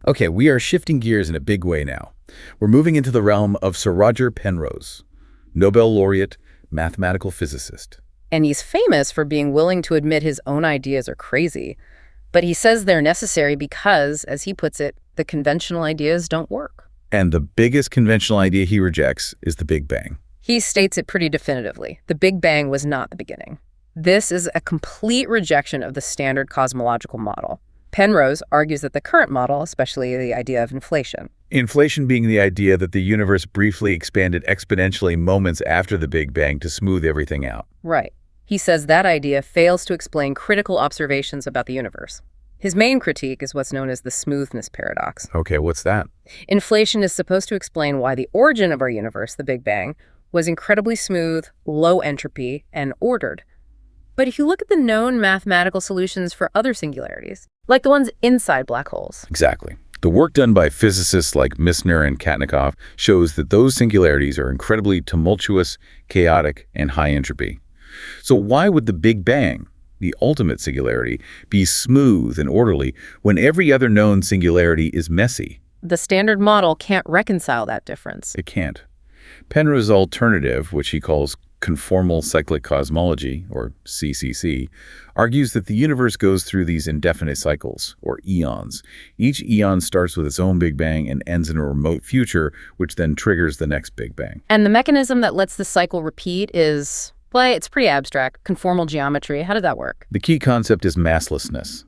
Okay, we are shifting gears in a big way now. We're moving into the realm of Sir Roger Penrose, Nobel laureate, mathematical physicist. And he's famous for being willing to admit his own ideas are crazy. But he says they're necessary because, as he puts it, the conventional ideas don't work. And the biggest conventional idea he rejects is the Big Bang. He states it pretty definitively. The Big Bang was not the beginning. This is a complete rejection of the standard cosmological model. Penrose argues that the current model, especially the idea of inflation. Inflation being the idea that the universe briefly expanded exponentially moments after the Big Bang to smooth everything out. Right. He says that idea fails to explain critical observations about the universe. His main critique is what's known as the smoothness paradox. Okay, what's that? Inflation is supposed to explain why the origin of our universe, the Big Bang, was incredibly smooth, low entropy, and ordered. But if you look at the known mathematical solutions for other singularities, like the ones inside black holes. Exactly. The work done by physicists like Misner and Katnikoff shows that those singularities are incredibly tumultuous, chaotic, and high entropy. So why would the Big Bang, the ultimate singularity, be smooth and orderly when every other known singularity is messy? The standard model can't reconcile that difference. It can't. Penrose's alternative, which he calls conformal cyclic cosmology, or CCC, argues that the universe goes through these indefinite cycles, or eons. Each eon starts with its own Big Bang and ends in a remote future, which then triggers the next Big Bang. And the mechanism that lets the cycle repeat is, well, it's pretty abstract. Conformal geometry. How did that work? The key concept is masslessness.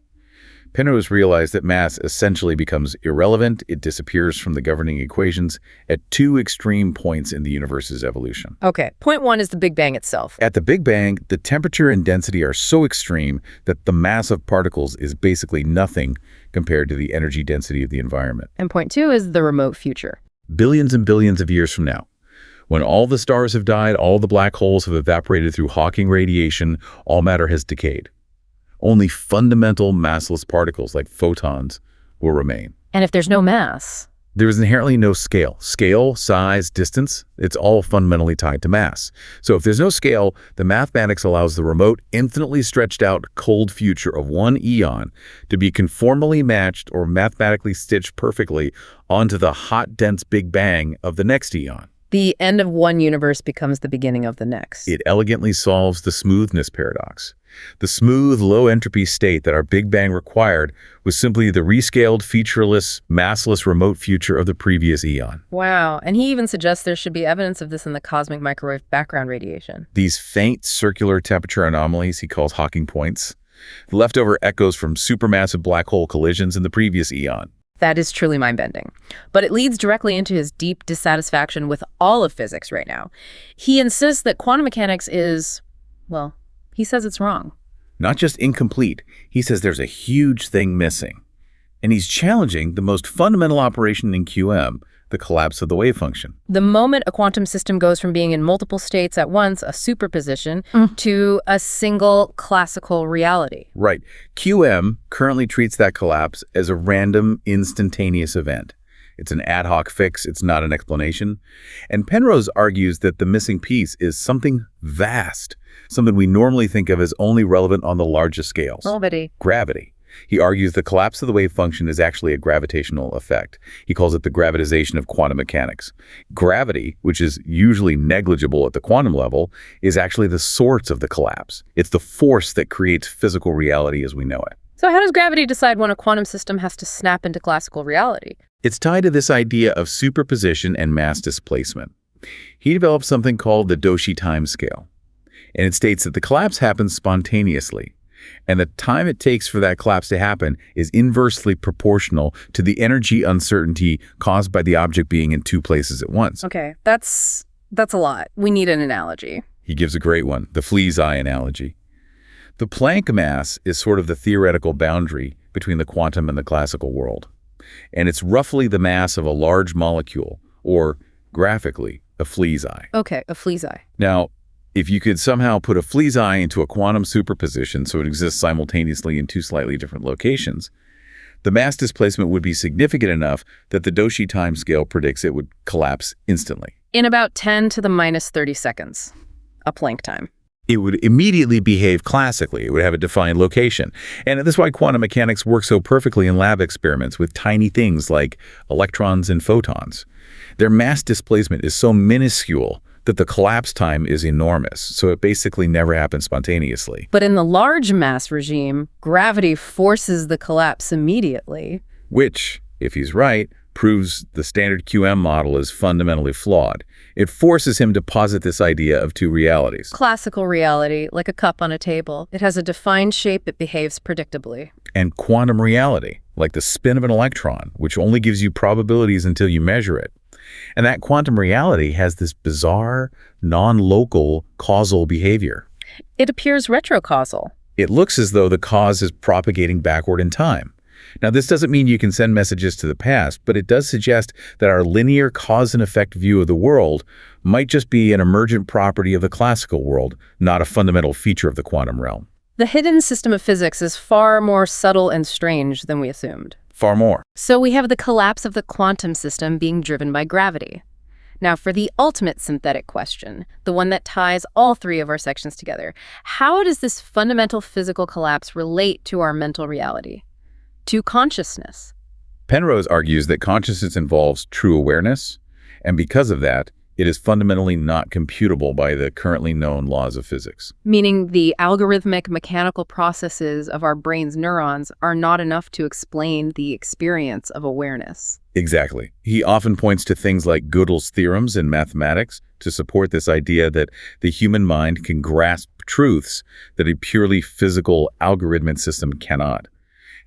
Penrose realized that mass essentially becomes irrelevant. It disappears from the governing equations at two extreme points in the universe's evolution. Okay, point one is the Big Bang itself. At the Big Bang, the temperature and density are so extreme that the mass of particles is basically nothing compared to the energy density of the environment. And point two is the remote future. Billions and billions of years from now, when all the stars have died, all the black holes have evaporated through Hawking radiation, all matter has decayed. Only fundamental massless particles like photons will remain. And if there's no mass? There is inherently no scale. Scale, size, distance, it's all fundamentally tied to mass. So if there's no scale, the mathematics allows the remote, infinitely stretched out cold future of one eon to be conformally matched or mathematically stitched perfectly onto the hot, dense Big Bang of the next eon. The end of one universe becomes the beginning of the next. It elegantly solves the smoothness paradox. The smooth, low-entropy state that our Big Bang required was simply the rescaled, featureless, massless remote future of the previous eon. Wow. And he even suggests there should be evidence of this in the cosmic microwave background radiation. These faint, circular temperature anomalies he calls Hawking points, the leftover echoes from supermassive black hole collisions in the previous eon. That is truly mind-bending. But it leads directly into his deep dissatisfaction with all of physics right now. He insists that quantum mechanics is, well, he says it's wrong. Not just incomplete, he says there's a huge thing missing. And he's challenging the most fundamental operation in QM, the collapse of the wave function. The moment a quantum system goes from being in multiple states at once, a superposition, to a single classical reality. Right. QM currently treats that collapse as a random, instantaneous event. It's an ad hoc fix, it's not an explanation. And Penrose argues that the missing piece is something vast, something we normally think of as only relevant on the largest scales. Gravity. He argues the collapse of the wave function is actually a gravitational effect. He calls it the gravitization of quantum mechanics. Gravity, which is usually negligible at the quantum level, is actually the source of the collapse. It's the force that creates physical reality as we know it. So how does gravity decide when a quantum system has to snap into classical reality? It's tied to this idea of superposition and mass displacement. He developed something called the Doshi timescale, and it states that the collapse happens spontaneously, and the time it takes for that collapse to happen is inversely proportional to the energy uncertainty caused by the object being in two places at once. Okay, that's a lot. We need an analogy. He gives a great one, the flea's eye analogy. The Planck mass is sort of the theoretical boundary between the quantum and the classical world. And it's roughly the mass of a large molecule, or, graphically, a flea's eye. Okay, a flea's eye. Now, if you could somehow put a flea's eye into a quantum superposition so it exists simultaneously in two slightly different locations, the mass displacement would be significant enough that the Doshi timescale predicts it would collapse instantly. In about 10 to the minus 30 seconds, a Planck time. It would immediately behave classically. It would have a defined location. And that's why quantum mechanics work so perfectly in lab experiments with tiny things like electrons and photons. Their mass displacement is so minuscule that the collapse time is enormous, so it basically never happens spontaneously. But in the large mass regime, gravity forces the collapse immediately. Which, if he's right, proves the standard QM model is fundamentally flawed. It forces him to posit this idea of two realities. Classical reality, like a cup on a table. It has a defined shape, it behaves predictably. And quantum reality, like the spin of an electron, which only gives you probabilities until you measure it. And that quantum reality has this bizarre, non-local causal behavior. It appears retrocausal. It looks as though the cause is propagating backward in time. Now, this doesn't mean you can send messages to the past, but it does suggest that our linear cause and effect view of the world might just be an emergent property of the classical world, not a fundamental feature of the quantum realm. The hidden system of physics is far more subtle and strange than we assumed. Far more. So we have the collapse of the quantum system being driven by gravity. Now, for the ultimate synthetic question, the one that ties all three of our sections together, how does this fundamental physical collapse relate to our mental reality? To consciousness? Penrose argues that consciousness involves true awareness, and because of that, it is fundamentally not computable by the currently known laws of physics. Meaning the algorithmic mechanical processes of our brain's neurons are not enough to explain the experience of awareness. Exactly. He often points to things like Gödel's theorems in mathematics to support this idea that the human mind can grasp truths that a purely physical algorithmic system cannot.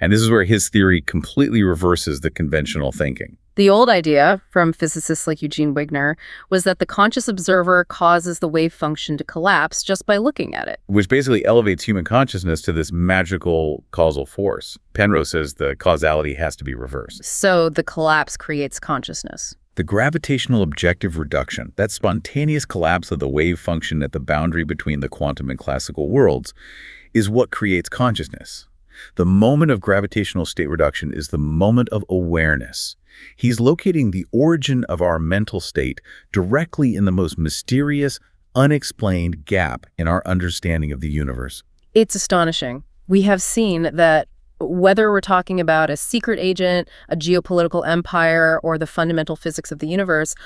And this is where his theory completely reverses the conventional thinking. The old idea, from physicists like Eugene Wigner, was that the conscious observer causes the wave function to collapse just by looking at it. Which basically elevates human consciousness to this magical causal force. Penrose says the causality has to be reversed. So the collapse creates consciousness. The gravitational objective reduction, that spontaneous collapse of the wave function at the boundary between the quantum and classical worlds, is what creates consciousness. The moment of gravitational state reduction is the moment of awareness. He's locating the origin of our mental state directly in the most mysterious, unexplained gap in our understanding of the universe. It's astonishing. We have seen that whether we're talking about a secret agent, a geopolitical empire, or the fundamental physics of the universe,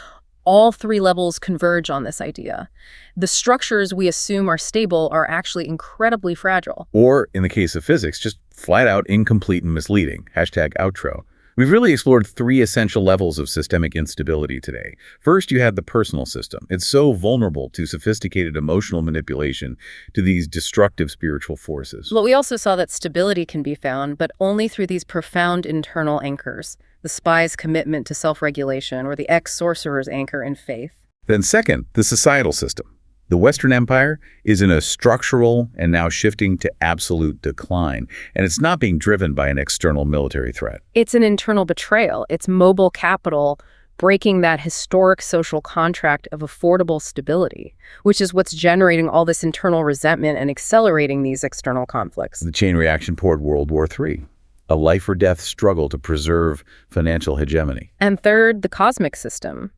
all three levels converge on this idea. The structures we assume are stable are actually incredibly fragile. Or, in the case of physics, just flat out incomplete and misleading. #outro. We've really explored three essential levels of systemic instability today. First, you had the personal system. It's so vulnerable to sophisticated emotional manipulation, to these destructive spiritual forces. But we also saw that stability can be found, but only through these profound internal anchors. The spy's commitment to self-regulation, or the ex-sorcerer's anchor in faith. Then second, the societal system. The Western Empire is in a structural and now shifting to absolute decline, and it's not being driven by an external military threat. It's an internal betrayal. It's mobile capital breaking that historic social contract of affordable stability, which is what's generating all this internal resentment and accelerating these external conflicts. The chain reaction toward World War III, a life-or-death struggle to preserve financial hegemony. And third, the cosmic system.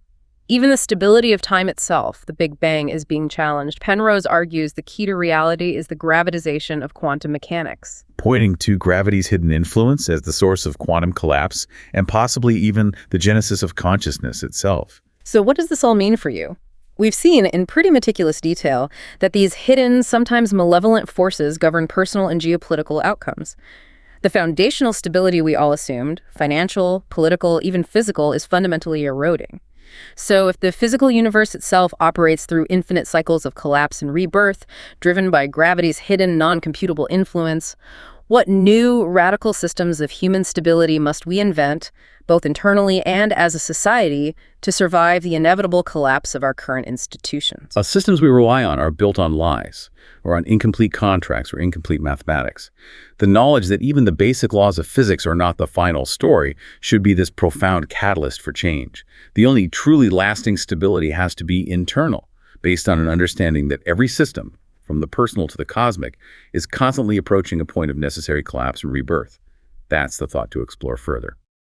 Even the stability of time itself, the Big Bang, is being challenged. Penrose argues the key to reality is the gravitization of quantum mechanics, pointing to gravity's hidden influence as the source of quantum collapse and possibly even the genesis of consciousness itself. So what does this all mean for you? We've seen in pretty meticulous detail that these hidden, sometimes malevolent forces govern personal and geopolitical outcomes. The foundational stability we all assumed, financial, political, even physical, is fundamentally eroding. So if the physical universe itself operates through infinite cycles of collapse and rebirth, driven by gravity's hidden, non-computable influence, what new, radical systems of human stability must we invent, both internally and as a society, to survive the inevitable collapse of our current institutions? Systems we rely on are built on lies, or on incomplete contracts or incomplete mathematics. The knowledge that even the basic laws of physics are not the final story should be this profound catalyst for change. The only truly lasting stability has to be internal, based on an understanding that every system, from the personal to the cosmic, is constantly approaching a point of necessary collapse and rebirth. That's the thought to explore further.